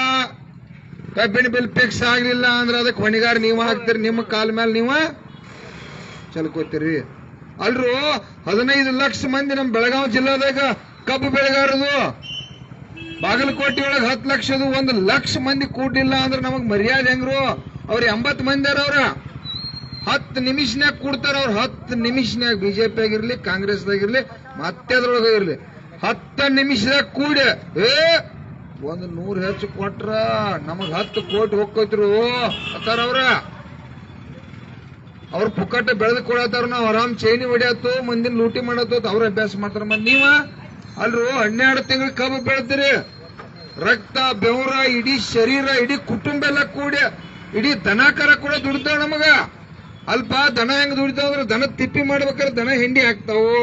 ಕಬ್ಬಿನ ಬಿಲ್ ಫಿಕ್ಸ್ ಆಗ್ಲಿಲ್ಲ ಅಂದ್ರೆ ಅದಕ್ಕೆ ಹೊಣೆಗಾರ ನೀವು ಹಾಕ್ತೀರಿ, ನಿಮ್ಮ ಕಾಲ ಮೇಲೆ ನೀವ ಚಲ್ಕೋತೀರಿ. ಅಲ್ರು 15 ಲಕ್ಷ ಮಂದಿ ನಮ್ಮ ಬೆಳಗಾವಿ ಜಿಲ್ಲಾದಾಗ ಕಬ್ಬು ಬೆಳೆಗಾರದು, ಬಾಗಲಕೋಟೆ ಒಳಗೆ 10 ಲಕ್ಷದು, 1 ಲಕ್ಷ ಮಂದಿ ಕೂಡಿಲ್ಲ ಅಂದ್ರೆ ನಮಗ್ ಮರ್ಯಾದೆ ಹೆಂಗ್ರು? ಅವ್ರ 80 ಮಂದಿ ಅವ್ರ 10 ನಿಮಿಷನ್ಯಾಗ ಕೂಡ್ತಾರ. ಅವ್ರ 10 ನಿಮಿಷನ್ಯಾಗ ಬಿಜೆಪಿ ಆಗಿರ್ಲಿ, ಕಾಂಗ್ರೆಸ್ದಾಗಿರ್ಲಿ, ಮತ್ತೆ ಅದ್ರೊಳಗ ಇರ್ಲಿ 10 ನಿಮಿಷದಾಗ ಕೂಡಿ 100 ಹೆಚ್ಚು ಕೊಟ್ರ ನಮಗ್ 10 ಕೋಟಿ ಹೋಗ್ಕೋತಿರು ಅತ್ತಾರ. ಅವ್ರ ಪುಕ್ಕಟ್ಟ ಬೆಳೆದು ಕೊಡತ್ತಾರ, ನಾವು ಆರಾಮ್ ಚೈನಿ ಹೊಡಿಯತ್ತು, ಮಂದಿನ ಲೂಟಿ ಮಾಡತ್ತು, ಅವ್ರ ಅಭ್ಯಾಸ ಮಾಡ್ತಾರ. ಮತ್ ನೀವ ಅಲ್ರು 12 ತಿಂಗಳು ಕಬ್ಬು ಬೆಳೆದಿರಿ, ರಕ್ತ ಬೆವರ ಇಡೀ ಶರೀರ ಇಡೀ ಕುಟುಂಬ ಎಲ್ಲ ಕೂಡಿ ಇಡೀ ದನಕರ ಕೂಡ ದುಡಿತಾವ ನಮಗ. ಅಲ್ಪ ದನ ಹೆಂಗ್ ದುಡಿತಾವ ಅಂದ್ರೆ ದನ ತಿಪ್ಪಿ ಮಾಡ್ಬೇಕಾದ್ರೆ ದನ ಹಿಂಡಿ ಹಾಕ್ತಾವು,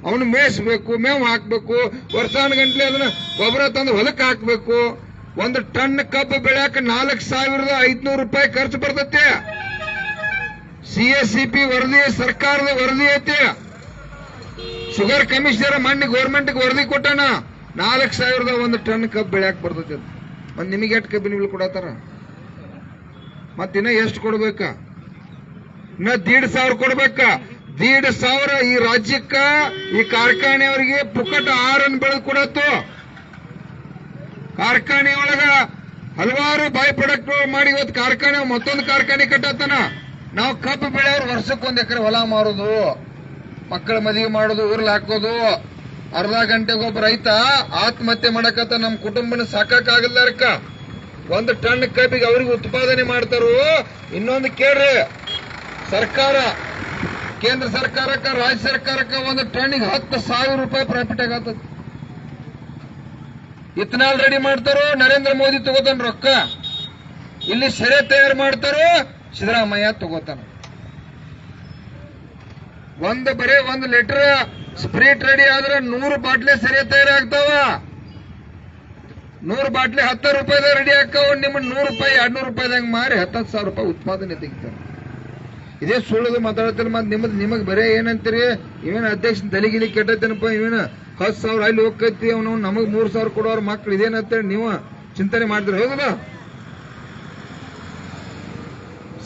ಅವನು ಮೇಯಿಸ್ಬೇಕು, ಮೇವು ಹಾಕ್ಬೇಕು, ವರ್ಷಾನುಗಂಟ್ಲೆ ಅದನ್ನ ಗೊಬ್ಬರ ತಂದು ಹೊಲಕ್ಕೆ ಹಾಕ್ಬೇಕು. 1 ಟನ್ ಕಬ್ಬು ಬೆಳೆಯಕ 4,500 ರೂಪಾಯಿ ಖರ್ಚು ಬರ್ತೈತೆ. CSCP ವರದಿ ಸರ್ಕಾರದ ವರದಿ ಐತಿ. ಶುಗರ್ ಕಮಿಷನರ್ ಮಣ್ಣಿ ಗೌರ್ಮೆಂಟ್ ವರದಿ ಕೊಟ್ಟಾನ, 4,000 1 ಟನ್ ಕಬ್ಬು ಬೆಳೆಯಕ್ ಬರ್ತೈತಿ. ಮತ್ ನಿಮಗೆ ಎಷ್ಟು ಕಬ್ಬಿನ ಬಿಲ್ ಕೊಡತಾರ? ಮತ್ತಿನ್ನ ಎಷ್ಟು ಕೊಡ್ಬೇಕ? ಇನ್ನ 1,500 ಕೊಡ್ಬೇಕ. 1,500 ಈ ರಾಜ್ಯಕ್ಕ ಈ ಕಾರ್ಖಾನೆಯವರಿಗೆ ಪುಕ್ಕಟ ಆಹಾರನ್ನು ಬೆಳೆದು ಕೊಡತ್ತು. ಕಾರ್ಖಾನೆ ಒಳಗ ಹಲವಾರು ಬೈ ಪ್ರಾಡಕ್ಟ್ ಮಾಡಿ ಇವತ್ತು ಕಾರ್ಖಾನೆ ಮತ್ತೊಂದು ಕಾರ್ಖಾನೆ ಕಟ್ಟತ್ತಾನ. ನಾವು ಕಬ್ಬು ಬೆಳೆಯವ್ರು ವರ್ಷಕ್ಕೆ 1 ಎಕರೆ ಹೊಲ ಮಾರೋದು, ಮಕ್ಕಳ ಮದುವೆ ಮಾಡೋದು, ಊರ್ಲಿ ಹಾಕೋದು. ಅರ್ಧ ಗಂಟೆಗೆ ಒಬ್ಬ ರೈತ ಆತ್ಮಹತ್ಯೆ ಮಾಡಕತ್ತ. ನಮ್ಮ ಕುಟುಂಬನ ಸಾಕಾಗಲ್ಲಾರಕ್ಕ 1 ಟನ್ ಕಬ್ಬಿಗೆ ಅವ್ರಿಗೆ ಉತ್ಪಾದನೆ ಮಾಡ್ತಾರೋ. ಇನ್ನೊಂದು ಕೇಳ್ರಿ, ಸರ್ಕಾರ ಕೇಂದ್ರ ಸರ್ಕಾರಕ್ಕ ರಾಜ್ಯ ಸರ್ಕಾರಕ್ಕ 1 ಟನ್ನಿಗೆ 10,000 ರೂಪಾಯಿ ಪ್ರಾಫಿಟ್ ಆಗತ್ತದ. ಇಥನಾಲ್ ರೆಡಿ ಮಾಡ್ತಾರೋ, ನರೇಂದ್ರ ಮೋದಿ ತಗೋತಾನ ರೊಕ್ಕ. ಇಲ್ಲಿ ಸೆರೆ ತಯಾರು ಮಾಡ್ತಾರೋ, ಸಿದ್ದರಾಮಯ್ಯ ತಗೋತಾನ. ಬರೀ 1 ಲೀಟರ್ ಸ್ಪ್ರೀಟ್ ರೆಡಿ ಆದ್ರೆ 100 ಬಾಟ್ಲಿ ಸೆರೆ ತಯಾರಾಗ್ತಾವ. 100 ಬಾಟ್ಲಿ 10 ರೂಪಾಯಿದಾಗ ರೆಡಿ ಹಾಕಾವ. ನಿಮ್ಮ 100 ರೂಪಾಯಿ 200 ರೂಪಾಯಿದಾಗ ಮಾರಿ 10,000 ರೂಪಾಯಿ ಉತ್ಪಾದನೆ ತೆಗಿತಾರ. ಇದೇ ಸುಳ್ಳದು ಮಾತಾಡ್ತಾರೆ. ಮತ್ತೆ ನಿಮಗ್ ಬರೇ ಏನಂತೀರಿ? ಇವೇನ ಅಧ್ಯಕ್ಷ ತಲೆಗಿಲಿ ಕೆಟ್ಟತೇನಪ್ಪ, ಇವೇನ 10,000 ಅಲ್ಲಿ ಹೋಗ್ತೈತಿ, ಅವನು ನಮಗ್ 3,000 ಕೊಡೋರ್ ಮಕ್ಳು ಇದೇನಂತೇಳಿ ನೀವು ಚಿಂತನೆ ಮಾಡ್ತೀರಿ, ಹೌದಲ್ಲ?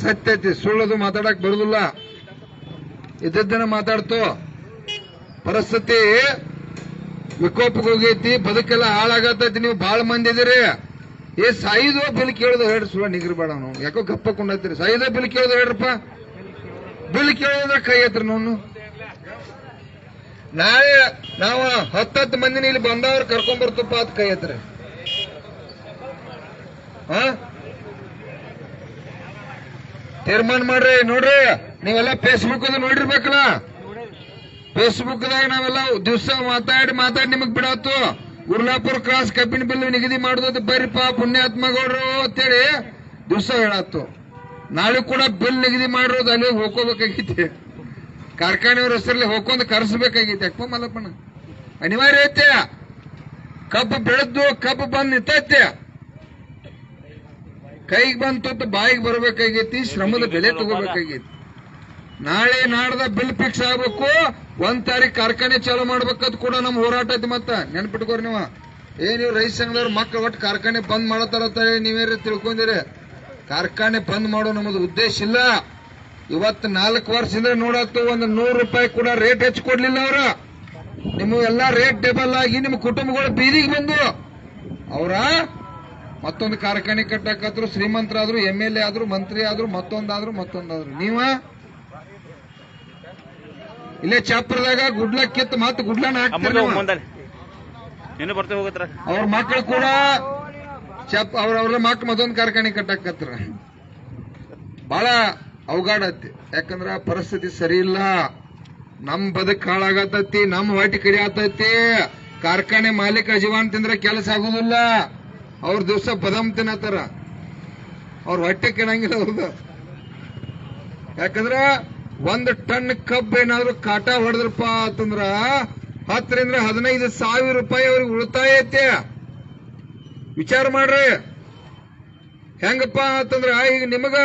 ಸತ್ಯತಿ, ಸುಳ್ಳದು ಮಾತಾಡಕ್ ಬರುದಿಲ್ಲ. ಇದ್ದದ್ದನ್ನ ಮಾತಾಡ್ತು. ಪರಿಸ್ಥಿತಿ ವಿಕೋಪಕ್ಕೆ ಹೋಗೈತಿ, ಬದುಕೆಲ್ಲ ಹಾಳಾಗತೈತಿ. ನೀವು ಬಾಳ ಮಂದಿ ಇದೀರಿ. ಸಾಯಿದು ಬಿಲ್ ಕೇಳೋದು ಹೇಳ್ರಿ, ಸುಳ್ಳ ನಿಗ್ರಬೇಡ. ನಾವು ಯಾಕೋ ಗಪ್ಪ ಕೊಂಡೈತಿರಿ. ಸಾಯಿದ ಬಿಲ್ ಕೇಳೋದು ಹೇಳ್ರಪ್ಪ. ಬಿಲ್ ಕೇಳೋದ್ರ ಕೈ ಐತ್ರಿ. ನಾಳೆ ನಾವು 10 ಮಂದಿನ ಇಲ್ಲಿ ಬಂದವ್ರು ಕರ್ಕೊಂಡ್ ಬರ್ತಪ್ಪ ಅದ್ ಕೈ ಐತ್ರಿ. ತೀರ್ಮಾನ ಮಾಡ್ರಿ. ನೋಡ್ರಿ, ನೀವೆಲ್ಲ ಫೇಸ್ಬುಕ್ ನೋಡಿರ್ಬೇಕಲ್ಲ. ಫೇಸ್ಬುಕ್ ದಾಗ ನಾವೆಲ್ಲ ದಿವಸ ಮಾತಾಡಿ ನಿಮಗ್ ಬಿಡತ್ತು. ಗುರ್ಲಾಪುರ ಕ್ರಾಸ್ ಕಬ್ಬಿನ ಬಿಲ್ ನಿಗದಿ ಮಾಡೋದು ಬರ್ರಿಪ್ಪ ಪುಣ್ಯಾತ್ಮಗೌಡ್ರು ಅಂತೇಳಿ ದಿವಸ ಹೇಳತ್ತು. ನಾಳೆ ಕೂಡ ಬಿಲ್ ನಿಗದಿ ಮಾಡಿರೋದು ಅಲ್ಲಿ ಹೋಗ್ಕೋಬೇಕಾಗೈತಿ. ಕಾರ್ಖಾನೆಯವ್ರ ಹೆಸರಲ್ಲಿ ಹೋಗ್ಕೊಂಡು ಕರೆಸಬೇಕಾಗೈತಿ. ಯಾಕಪ್ಪ ಮಲ್ಲಪ್ಪಣ್ಣ, ಅನಿವಾರ್ಯ ಐತೆ. ಕಬ್ಬು ಬೆಳೆದ್ದು ಕಬ್ಬು ಬಂದ್ ನಿಂತೈತೆ, ಕೈಗೆ ಬಂತು ಬಾಯಿಗೆ ಬರಬೇಕಾಗೈತಿ. ಶ್ರಮದ ಬೆಲೆ ತಗೋಬೇಕಾಗೈತಿ. ನಾಳೆ ನಾಡ್ದ ಬಿಲ್ ಫಿಕ್ಸ್ ಆಗ್ಬೇಕು. 1 ತಾರೀಕು ಕಾರ್ಖಾನೆ ಚಾಲು ಮಾಡ್ಬೇಕಂತ ಕೂಡ ನಮ್ ಹೋರಾಟ ಐತಿ. ಮತ್ತ ನೆನ್ಪಿಟ್ಕೋರಿ ನೀವು. ನೀವು ರೈತ ಸಂಘದವ್ರ ಮಕ್ಳು ಒಟ್ಟು ಕಾರ್ಖಾನೆ ಬಂದ್ ಮಾಡತಾರ ನೀವೇರಿ ತಿಳ್ಕೊಂಡಿರಿ. ಕಾರ್ಖಾನೆ ಬಂದ್ ಮಾಡೋ ನಮ್ಮದು ಉದ್ದೇಶ ಇಲ್ಲ. ಇವತ್ತು 4 ವರ್ಷದಿಂದ ನೋಡತ್ತು 100 ರೂಪಾಯಿ ಕೂಡ ರೇಟ್ ಹೆಚ್ಚು ಕೊಡ್ಲಿಲ್ಲ ಅವ್ರ. ನಿಮ್ಮ ಎಲ್ಲಾ ರೇಟ್ ಡಬಲ್ ಆಗಿ ನಿಮ್ಮ ಕುಟುಂಬಗಳು ಬೀದಿಗೆ ಬಂದು ಅವರ ಮತ್ತೊಂದು ಕಾರ್ಖಾನೆ ಕಟ್ಟಕತ್ರು. ಶ್ರೀಮಂತರಾದ್ರು, MLA ಆದ್ರು, ಮಂತ್ರಿ ಆದ್ರು, ಮತ್ತೊಂದಾದ್ರು. ನೀವ ಇಲ್ಲೇ ಚಾಪ್ರದಾಗ ಗುಡ್ಲ ಕಿತ್ತು ಮತ್ತೆ ಗುಡ್ಲನ ಹಾಕ್ತಾರೆ. ಅವ್ರ ಮಕ್ಕಳು ಕೂಡ ಅವ್ರ ಮಕ್ಳು ಮತ್ತೊಂದು ಕಾರ್ಖಾನೆ ಕಟ್ಟಾಕತ್ರ. ಬಹಳ ಅವಘಾಡತಿ. ಯಾಕಂದ್ರ ಪರಿಸ್ಥಿತಿ ಸರಿ ಇಲ್ಲ. ನಮ್ ಬದುಕ್ ಹಾಳಾಗತೈತಿ, ನಮ್ ಹೊಟ್ಟಿ ಕಡಿ ಆತೈತಿ. ಕಾರ್ಖಾನೆ ಮಾಲೀಕ ಅಜವಾನ್ ತಿಂದ್ರೆ ಕೆಲಸ ಆಗುದಿಲ್ಲ. ಅವ್ರ ದಿವಸ ಬದಾಮ್ ತಿನ್ನತ್ತಾರ, ಅವ್ರ ಹೊಟ್ಟೆ ಕೆಣಂಗಿಲ್ಲ ಅವ್ರದ್ದು. ಯಾಕಂದ್ರ 1 ಟನ್ ಕಬ್ಬು ಏನಾದ್ರು ಕಾಟ ಹೊಡೆದ್ರಪ್ಪ ಅಂತಂದ್ರ 10 ರಿಂದ 15 ಸಾವಿರ ರೂಪಾಯಿ ಅವ್ರಿಗೆ ಉಳಿತಾಯ ಐತೆ. ವಿಚಾರ ಮಾಡ್ರಿ ಹೆಂಗಪ್ಪ ಅಂತಂದ್ರ ಈಗ ನಿಮಗ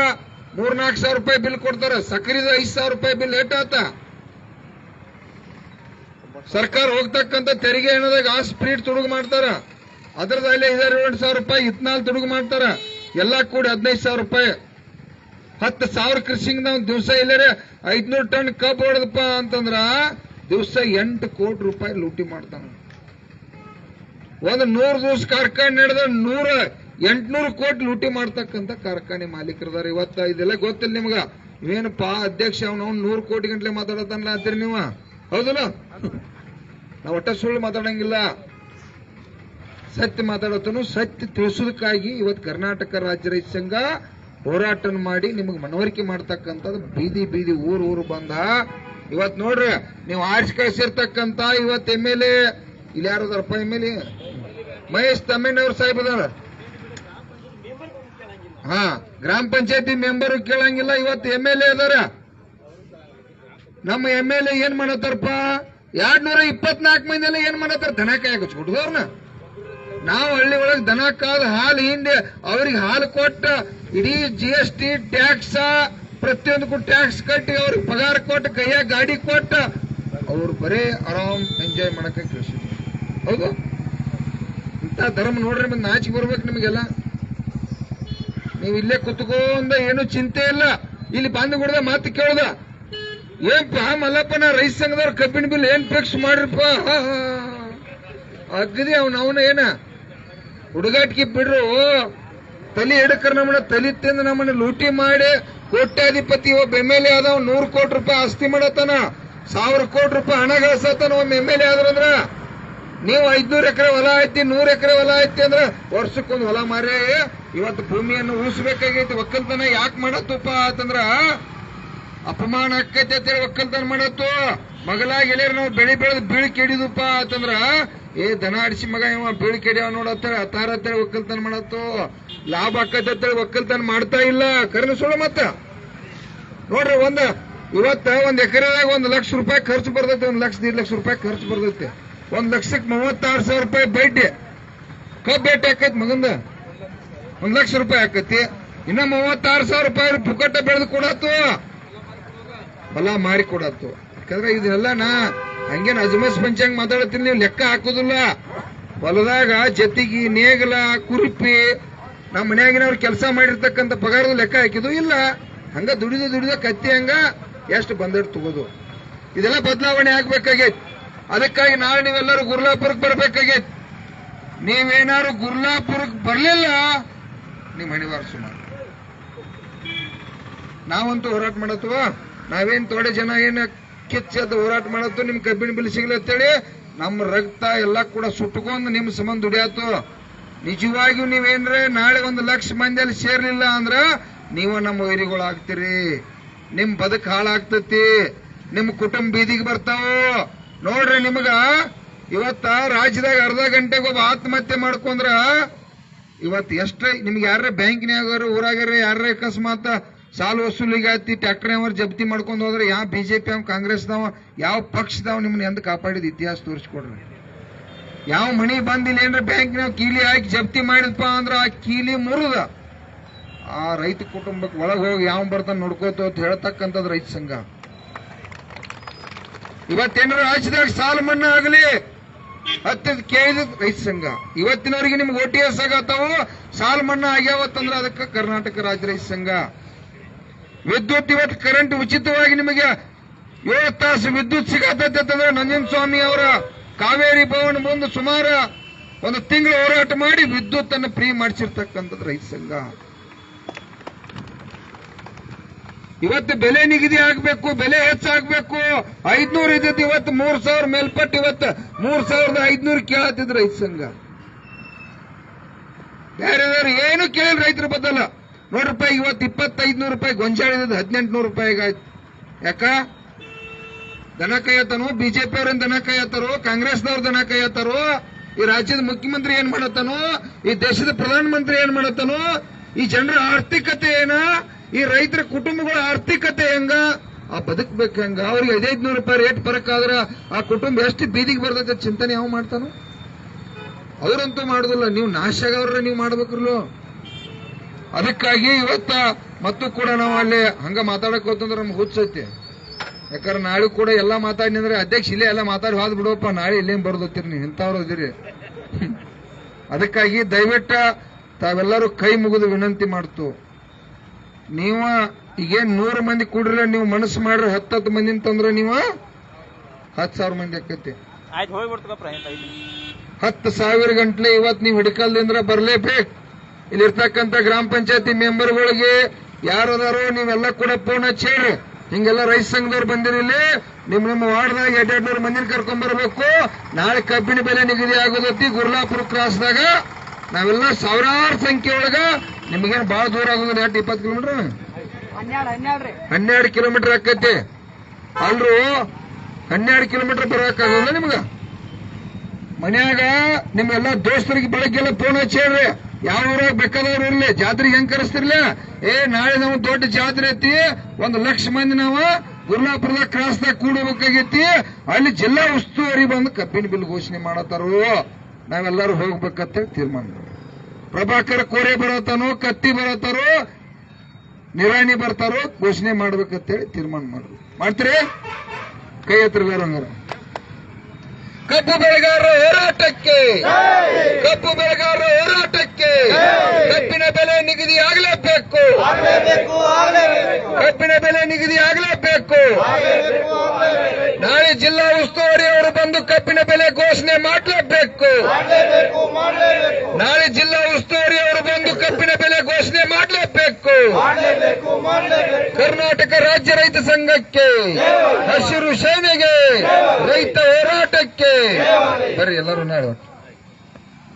3-4 ಸಾವಿರ ರೂಪಾಯಿ ಬಿಲ್ ಕೊಡ್ತಾರ, ಸಕ್ಕರಿದ 5 ಸಾವಿರ ರೂಪಾಯಿ ಬಿಲ್ ಏಟಾತ. ಸರ್ಕಾರ ಹೋಗ್ತಕ್ಕಂತ ತೆರಿಗೆ ಏನದಾಗ ಸ್ಪ್ರೀಟ್ ತುಡುಗು ಮಾಡ್ತಾರ, ಅದ್ರದಲ್ಲಿ 5-7 ಸಾವಿರ ರೂಪಾಯಿ ಇತ್ನಾಲ್ ತುಡುಗು ಮಾಡ್ತಾರ, ಎಲ್ಲಾ ಕೂಡಿ 15 ಸಾವಿರ ರೂಪಾಯಿ. 10,000 ಕೃಷಿಂಗ್ ನಾವು ದಿವಸ ಇಲ್ಲರೆ 500 ಟನ್ ಕಬ್ಬು ಹೊಡೆದಪ್ಪ ಅಂತಂದ್ರ ದಿವಸ 8 ಕೋಟಿ ರೂಪಾಯಿ ಲೂಟಿ ಮಾಡ್ತಾನ. ಒಂದು 100 ದಿವಸ ಕಾರ್ಖಾನೆ ನಡೆದ 800 ಕೋಟಿ ಲೂಟಿ ಮಾಡ್ತಕ್ಕಂಥ ಕಾರ್ಖಾನೆ ಮಾಲೀಕರದಾರ. ಇವತ್ತ ಇದೆಲ್ಲ ಗೊತ್ತಿಲ್ಲ ನಿಮ್ಗ. ಇವೇನಪ್ಪಾ ಅಧ್ಯಕ್ಷ ಅವನು 100 ಕೋಟಿ ಗಂಟ್ಲೆ ಮಾತಾಡತಾನಲ್ಲ ಅಂತೀರಿ ನೀವು, ಹೌದಲ್ಲ? ನಾವು ಒಟ್ಟ ಸುಳ್ಳು ಮಾತಾಡಂಗಿಲ್ಲ, ಸತ್ಯ ಮಾತಾಡತನು. ಸತ್ಯ ತಿಳಿಸೋದಕ್ಕಾಗಿ ಇವತ್ತು ಕರ್ನಾಟಕ ರಾಜ್ಯ ರೈತ ಸಂಘ ಹೋರಾಟ ಮಾಡಿ ನಿಮಗೆ ಮನವರಿಕೆ ಮಾಡ್ತಕ್ಕಂಥದ್ದು. ಬೀದಿ ಬೀದಿ ಊರು ಬಂದ ಇವತ್ ನೋಡ್ರಿ, ನೀವು ಆರಿಸಿ ಕಳಿಸಿರ್ತಕ್ಕಂಥ ಇವತ್ತು MLA ಇಲ್ಲಿ ಯಾರದಾರಪ್ಪ MLA ಮಹೇಶ್ ತಮ್ಮೇನವ್ರ ಸಾಹೇಬ್ ಅದಾರ. ಹಾ, ಗ್ರಾಮ ಪಂಚಾಯತಿ ಮೆಂಬರ್ ಕೇಳಂಗಿಲ್ಲ, ಇವತ್ತು MLA ಅದಾರ. ನಮ್ಮ MLA ಏನ್ ಮಾಡತ್ತಾರಪ್ಪ, 224 ಮಂದಿ ಎಲ್ಲ ಏನ್ ಮಾಡತ್ತಾರ, ದನ ಕಾಯಕ ಹಚ್ಕೊಟ್ಟದವ್ರನ್ನ. ನಾವು ಹಳ್ಳಿ ಒಳಗೆ ದನ ಕಾದ ಹಾಲು ಹಿಂದೆ ಅವ್ರಿಗೆ ಹಾಲು ಕೊಟ್ಟ ಇಡೀ GST ಟ್ಯಾಕ್ಸ್ ಪ್ರತಿಯೊಂದಕ್ಕೂ ಟ್ಯಾಕ್ಸ್ ಕಟ್ಟಿ ಅವ್ರಿಗೆ ಪಗಾರ ಕೊಟ್ಟು ಕೈಯಾಗ ಗಾಡಿ ಕೊಟ್ಟ ಅವ್ರು ಬರೇ ಆರಾಮ್ ಎಂಜಾಯ್ ಮಾಡಕ್ಕೆ ಕಳಿಸಿದ್ರು. ಹೌದು, ಇಂಥ ಧರ್ಮ ನೋಡ್ರಿ, ಮತ್ತೆ ನಾಚಿಕೆ ಬರ್ಬೇಕು ನಿಮಗೆಲ್ಲ. ನೀವು ಇಲ್ಲೇ ಕುತ್ಕೊಂಡ ಏನು ಚಿಂತೆ ಇಲ್ಲ, ಇಲ್ಲಿ ಬಂದು ಕೊಡದ ಮಾತು ಕೇಳ್ದ, ಏನ್ಪ ಮಲ್ಲಪ್ಪನ ರೈತ ಸಂಘದವ್ರ ಕಬ್ಬಿನ ಬಿಲ್ ಏನ್ ಫಿಕ್ಸ್ ಮಾಡ್ರಪ್ಪ, ಅಗದಿ ಅವನ ಏನ ಹುಡುಗಾಟಿಗೆ ಬಿಡ್ರು. ತಲೆ ಹಿಡಕರ್ ನಮ್ಮನ್ನ ತಲೆ ತಿಂದು ನಮ್ಮನ್ನ ಲೂಟಿ ಮಾಡಿ ಕೋಟ್ಯಾಧಿಪತಿ ಒಬ್ಬ MLA ಆದವ 100 ಕೋಟಿ ರೂಪಾಯಿ ಆಸ್ತಿ ಮಾಡತಾನ, 1000 ಕೋಟಿ ರೂಪಾಯಿ ಹಣ ಗಳಿಸತಾನ ಒಬ್ಬ MLA ಆದ್ರಂದ್ರ. ನೀವು 500 ಎಕರೆ ಹೊಲ ಐತಿ, 100 ಎಕರೆ ಹೊಲ ಐತಿ ಅಂದ್ರ ವರ್ಷಕ್ಕೊಂದು ಹೊಲ ಮಾರೇ ಇವತ್ತು ಭೂಮಿಯನ್ನು ಉಳಿಸಬೇಕಾಗೈತಿ. ಒಕ್ಕಲ್ತನ ಯಾಕೆ ಮಾಡತ್ತಪ್ಪ ಅಂತಂದ್ರ ಅಪಮಾನ ಆಕೈತಿ ಅಂತೇಳಿ ಒಕ್ಕಲ್ತನ ಮಾಡತ್ತು. ಮಗಲಾಗಿ ಎಲ್ಲಾರು ನಾವು ಬೆಳೆದು ಬೀಳಿ ಕೆಡಿದಪ್ಪ ಅಂತಂದ್ರ ದನ ಆಡಿಸಿ ಮಗ ಇವ ಬೀಳಿ ಕೆಡಿಯವ ನೋಡತ್ತಾರ ಅತಾರ ಒಕ್ಕಲ್ತನ ಮಾಡತ್ತು. ಲಾಭ ಆಕೈತಿ ಅಂತೇಳಿ ಒಕ್ಕಲ್ತನ ಮಾಡ್ತಾ ಇಲ್ಲ. ಕರೆನ ಸುಳ್ಳು ಮತ್ತ ನೋಡ್ರಿ, ಇವತ್ತ 1 ಎಕರೆದಾಗ 1 ಲಕ್ಷ ರೂಪಾಯಿ ಖರ್ಚು ಬರ್ತೈತಿ, 1 ಲಕ್ಷ 1.5 ಲಕ್ಷ ರೂಪಾಯಿ ಖರ್ಚು ಬರ್ತೈತಿ. 1 ಲಕ್ಷಕ್ಕೆ 36 ಸಾವಿರ ರೂಪಾಯಿ ಬಡ್ಡಿ. ಕಬ್ಬು ಬೇಟೆ ಆಕೈತಿ ಮಗಂದ 1 ಲಕ್ಷ ರೂಪಾಯಿ ಆಕೈತಿ. ಇನ್ನ 36 ಸಾವಿರ ರೂಪಾಯಿ ಪುಕ್ಕಟ್ಟ ಬೆಳೆದು ಕೊಡತ್ತು, ಹೊಲ ಮಾರಿ ಕೊಡತ್ತು. ಯಾಕಂದ್ರೆ ಇದೆಲ್ಲ ನಾ ಹಂಗೇನು ಅಜಮಸ್ ಪಂಚಾಂಗ್ ಮಾತಾಡತ್ತೀನಿ, ನೀವು ಲೆಕ್ಕ ಹಾಕುದಿಲ್ಲ. ಹೊಲದಾಗ ಜತಿಗಿ ನೇಗಲ ಕುರುಪಿ ನಮ್ಮ ಮನ್ಯಾಗಿನವ್ರು ಕೆಲಸ ಮಾಡಿರ್ತಕ್ಕಂಥ ಪಗಾರದ ಲೆಕ್ಕ ಹಾಕಿದ್ದು ಇಲ್ಲ. ಹಂಗ ದುಡಿದ ಕತ್ತಿ ಹಂಗ ಎಷ್ಟು ಬಂದಟ್ಟು ತಗೋದು. ಇದೆಲ್ಲ ಬದಲಾವಣೆ ಆಗ್ಬೇಕಾಗೈತಿ. ಅದಕ್ಕಾಗಿ ನಾಳೆ ನೀವೆಲ್ಲರೂ ಗುರ್ಲಾಪುರಕ್ಕೆ ಬರ್ಬೇಕಾಗೈತಿ. ನೀವೇನಾದ್ರು ಗುರ್ಲಾಪುರಕ್ಕೆ ಬರ್ಲಿಲ್ಲ ನಿಮ್ ಹಣಿವಾರ ಸುಮಾರು. ನಾವಂತೂ ಹೋರಾಟ ಮಾಡತ್ವ, ನಾವೇನ್ ಥೋಡೆ ಜನ ಏನ್ ಕಿಚ್ಚದ ಹೋರಾಟ ಮಾಡತ್ತು, ನಿಮ್ ಕಬ್ಬಿನ ಬಿಲ್ ಸಿಗ್ಲತ್ತೇಳಿ ನಮ್ಮ ರಕ್ತ ಎಲ್ಲಾ ಕೂಡ ಸುಟ್ಕೊಂಡು ನಿಮ್ ಸಂಬಂಧ ದುಡಿಯಾತು. ನಿಜವಾಗಿಯೂ ನೀವೇನ್ರೆ ನಾಳೆ 1 ಲಕ್ಷ ಮಂದಿಯಲ್ಲಿ ಸೇರ್ಲಿಲ್ಲ ಅಂದ್ರ ನೀವು ನಮ್ಮ ವೈರಿಗಳು ಆಗ್ತೀರಿ, ನಿಮ್ ಬದುಕು ಹಾಳಾಗ್ತತಿ, ನಿಮ್ ಕುಟುಂಬ ಬೀದಿಗೆ ಬರ್ತಾವ. ನೋಡ್ರಿ, ನಿಮಗ ಇವತ್ತ ರಾಜ್ಯದಾಗ ಅರ್ಧ ಗಂಟೆಗೆ ಒಬ್ಬ ಆತ್ಮಹತ್ಯೆ ಮಾಡ್ಕೊಂಡ್ರ ಇವತ್ತು ಎಷ್ಟ ನಿಮ್ಗೆ ಯಾರ ಬ್ಯಾಂಕ್ನ್ಯಾಗ ಊರಾಗ್ಯಾರ ಯಾರ ಅಕಸ್ಮಾತ್ ಸಾಲ ವಸೂಲಿಗೆ ಆಯ್ತಿ ಟ್ರ್ಯಾಕ್ಟರ್ ಅವ್ರ ಜಪ್ತಿ ಮಾಡ್ಕೊಂಡು ಹೋದ್ರೆ ಯಾವ ಬಿಜೆಪಿ ಅವ್ ಕಾಂಗ್ರೆಸ್ದವ ಯಾವ ಪಕ್ಷದವ ನಿಮ್ಮನ್ನ ಎಂದ ಕಾಪಾಡಿದ ಇತಿಹಾಸ ತೋರಿಸ್ಕೊಡ್ರಿ. ಯಾವ ಮಣಿ ಬಂದಿಲ್ಲ ಏನ್ರ ಬ್ಯಾಂಕ್ನಾಗ ಕೀಲಿ ಹಾಕಿ ಜಪ್ತಿ ಮಾಡಿದಪ್ಪ ಅಂದ್ರ ಆ ಕೀಲಿ ಮುರಿದ ಆ ರೈತ ಕುಟುಂಬಕ್ಕೆ ಒಳಗೆ ಹೋಗಿ ಯಾವ ಬರ್ತಾನ ನೋಡ್ಕೋತ ಅಂತ ಹೇಳ್ತಕ್ಕಂಥದ್ದು ರೈತ ಸಂಘ. ಇವತ್ತೇನಾರ ರಾಜ್ಯದಾಗ ಸಾಲ ಮನ್ನಾ ಆಗಲಿ ಹತ್ತದ ಕೇಳಿದ ರೈತ ಸಂಘ. ಇವತ್ತಿನವರೆಗೆ ನಿಮ್ಗೆ OTS ಆಗತ್ತಾವು, ಸಾಲ ಮನ್ನಾ ಆಗ್ಯಾವತ್ತಂದ್ರ ಅದಕ್ಕೆ ಕರ್ನಾಟಕ ರಾಜ್ಯ ರೈತ ಸಂಘ. ವಿದ್ಯುತ್ ಇವತ್ತು ಕರೆಂಟ್ ಉಚಿತವಾಗಿ ನಿಮಗೆ 7 ತಾಸು ವಿದ್ಯುತ್ ಸಿಗತ್ತಂದ್ರೆ ನಂಜನ ಸ್ವಾಮಿ ಅವರ ಕಾವೇರಿ ಭವನ ಮುಂದೆ ಸುಮಾರು 1 ತಿಂಗಳು ಹೋರಾಟ ಮಾಡಿ ವಿದ್ಯುತ್ ಅನ್ನು ಫ್ರೀ ಮಾಡಿಸಿರ್ತಕ್ಕಂಥದ್ದು ರೈತ ಸಂಘ. ಇವತ್ತು ಬೆಲೆ ನಿಗದಿ ಆಗ್ಬೇಕು, ಬೆಲೆ ಹೆಚ್ಚಾಗಬೇಕು. 500 ಇದ್ದದ್ದು ಇವತ್ತು 3000 ಮೇಲ್ಪಟ್ಟು ಇವತ್ತು 3500 ಕೇಳತ್ತಿದ್ರು ರೈತ ಸಂಘ. ಬೇರೆದವ್ರು ಏನು ಕೇಳಿ ರೈತರ ಬದಲ್ಲ ನೋಡ್ರಪ್ಪ, ಇವತ್ತು 2500 ರೂಪಾಯಿ ಗೊಂಜಾಳ ಇದ್ದದ್ದು 1800 ರೂಪಾಯಿಗೆ ಆಯ್ತು. ಯಾಕ ದನ ಕಾಯತ್ತಾನೋ, ಬಿಜೆಪಿ ಅವ್ರೇನ್ ದನ ಕಾಯತ್ತಾರೋ, ಕಾಂಗ್ರೆಸ್ನವ್ರ ದನ ಕಾಯತ್ತಾರೋ, ಈ ರಾಜ್ಯದ ಮುಖ್ಯಮಂತ್ರಿ ಏನ್ ಮಾಡತ್ತಾನೋ, ಈ ದೇಶದ ಪ್ರಧಾನಮಂತ್ರಿ ಏನ್ ಮಾಡತ್ತಾನೋ, ಈ ಜನರ ಆರ್ಥಿಕತೆ ಏನ, ಈ ರೈತರ ಕುಟುಂಬಗಳ ಆರ್ಥಿಕತೆ ಹೆಂಗ, ಆ ಬದುಕ್ಬೇಕು ಹೆಂಗ, ಅವ್ರಿಗೆ 500 ರೂಪಾಯಿ ರೇಟ್ ಬರಕಾದ್ರ ಆ ಕುಟುಂಬ ಎಷ್ಟು ಬೀದಿಗೆ ಬರ್ತೈತೆ ಚಿಂತನೆ ಯಾವ ಮಾಡ್ತಾನೋ? ಅವ್ರಂತೂ ಮಾಡುದಿಲ್ಲ. ನೀವು ನಾಶ ಆಗವ್ರ ನೀವು ಮಾಡ್ಬೇಕ್ರಲ್ಲೋ. ಅದಕ್ಕಾಗಿ ಇವತ್ತ ಮತ್ತು ಕೂಡ ನಾವು ಅಲ್ಲಿ ಹಂಗ ಮಾತಾಡಕ್ ಹೋತಂದ್ರೆ ನಮ್ಗೆ ಹುಚ್ಚೈತಿ. ಯಾಕಂದ್ರೆ ನಾಳೆ ಕೂಡ ಎಲ್ಲಾ ಮಾತಾಡಿದ್ರೆ ಅಧ್ಯಕ್ಷ ಇಲ್ಲೇ ಎಲ್ಲ ಮಾತಾಡಿ ಹೋದ್ ಬಿಡೋಪ್ಪ, ನಾಳೆ ಇಲ್ಲೇನ್ ಬರ್ದತ್ತೀರಿ ನೀವು ಇಂಥವ್ರು ಅದಿರಿ. ಅದಕ್ಕಾಗಿ ದಯವಿಟ್ಟು ತಾವೆಲ್ಲರೂ ಕೈ ಮುಗಿದು ವಿನಂತಿ ಮಾಡ್ತು. ನೀವು ಈಗೇನ್ 100 ಮಂದಿ ಕೂಡ್ರಲ್ಲ, ನೀವು ಮನಸ್ಸು ಮಾಡ್ರಿ 10 ಮಂದಿ ಅಂತಂದ್ರೆ ನೀವು 10,000 ಮಂದಿ ಆಕೈತಿ. 10,000 ಗಂಟ್ಲೆ ಇವತ್ತು ನೀವು ಹಿಡ್ಕಲ್ದಿಂದ ಬರ್ಲೇಬೇಕು. ಇಲ್ಲಿರ್ತಕ್ಕಂಥ ಗ್ರಾಮ ಪಂಚಾಯತಿ ಮೆಂಬರ್ಗಳಿಗೆ ಯಾರದಾರೋ ನೀವೆಲ್ಲ ಕೂಡ ಫೋನ್ ಹಚ್ಚಿರಿ. ಹಿಂಗೆಲ್ಲ ರೈತ ಸಂಘದವ್ರು ಬಂದಿರಲಿ, ನಿಮ್ಮ ವಾರ್ಡ್ದಾಗ 200 ಮಂದಿನ ಕರ್ಕೊಂಡ್ ಬರ್ಬೇಕು. ನಾಳೆ ಕಬ್ಬಿನ ಬೆಲೆ ನಿಗದಿ ಆಗೋದತ್ತಿ ಗುರ್ಲಾಪುರ ಕ್ರಾಸ್ದಾಗ ನಾವೆಲ್ಲ ಸಾವಿರಾರು ಸಂಖ್ಯೆ ಒಳಗ, ನಿಮಗೇನು ಬಹಳ ದೂರ ಆಗೋದಿಲ್ಲ. 20 ಕಿಲೋಮೀಟರ್ 12 ಕಿಲೋಮೀಟರ್ ಆಕೈತಿ ಅಲ್ರು. 12 ಕಿಲೋಮೀಟರ್ ಬರೋಕ್ಕಾಗೋದಿಲ್ಲ ನಿಮ್ಗ. ಮನ್ಯಾಗ ನಿಮ್ಮೆಲ್ಲ ದೋಸ್ತರಿಗೆ ಬೆಳಗ್ಗೆಲ್ಲ ಫೋನ್ ಹಚ್ಚಿಡ್ರಿ. ಯಾವ ಊರಾಗ ಬೇಕಾದವ್ರು ಇರ್ಲಿ, ಜಾತ್ರೆಗೆ ಹೆಂಗ್ ಕರೆಸ್ತಿರ್ಲ, ನಾಳೆ ನಾವು ದೊಡ್ಡ ಜಾತ್ರೆ ಐತಿ, 1,00,000 ಮಂದಿ ನಾವು ಗುರ್ಲಾಪುರದ ಕ್ರಾಸ್ದಾಗ ಕೂಡಬೇಕಾಗೈತಿ, ಅಲ್ಲಿ ಜಿಲ್ಲಾ ಉಸ್ತುವಾರಿ ಬಂದು ಕಬ್ಬಿನ ಬಿಲ್ ಘೋಷಣೆ ಮಾಡತ್ತಾರೋ, ನಾವೆಲ್ಲರೂ ಹೋಗ್ಬೇಕಂತ ತೀರ್ಮಾನ ಮಾಡಿ. ಪ್ರಭಾಕರ್ ಕೋರೆ ಬರತ್ತಾನೋ, ಕತ್ತಿ ಬರತ್ತಾರೋ, ನಿರಾಣಿ ಬರ್ತಾರೋ, ಘೋಷಣೆ ಮಾಡ್ಬೇಕಂತೇಳಿ ತೀರ್ಮಾನ ಮಾಡ್ತೀರಿ. ಕೈ ಹತ್ರ ಹಂಗಾರ ಕಬ್ಬು ಬೆಳೆಗಾರರ ಹೋರಾಟಕ್ಕೆ, ಕಬ್ಬು ಬೆಳೆಗಾರರ ಹೋರಾಟಕ್ಕೆ ಕಬ್ಬಿನ ಬೆಲೆ ನಿಗದಿ ಆಗಲೇಬೇಕು, ಕಬ್ಬಿನ ಬೆಲೆ ನಿಗದಿ ಆಗಲೇಬೇಕು. ನಾಳೆ ಜಿಲ್ಲಾ ಉಸ್ತುವಾರಿ ಅವರು ಬಂದು ಕಬ್ಬಿನ ಬೆಲೆ ಘೋಷಣೆ ಮಾಡಲೇಬೇಕು. ನಾಳೆ ಜಿಲ್ಲಾ ಉಸ್ತುವಾರಿ ಅವರು ಬಂದು ಕಬ್ಬಿನ ಬೆಲೆ ಘೋಷಣೆ ಮಾಡಲೇಬೇಕು. ಕರ್ನಾಟಕ ರಾಜ್ಯ ರೈತ ಸಂಘಕ್ಕೆ, ಹಸಿರು ಸೇನೆಗೆ, ರೈತ ಹೋರಾಟಕ್ಕೆ ಬರ್ರಿ ಎಲ್ಲರೂ ನಾಳೆ.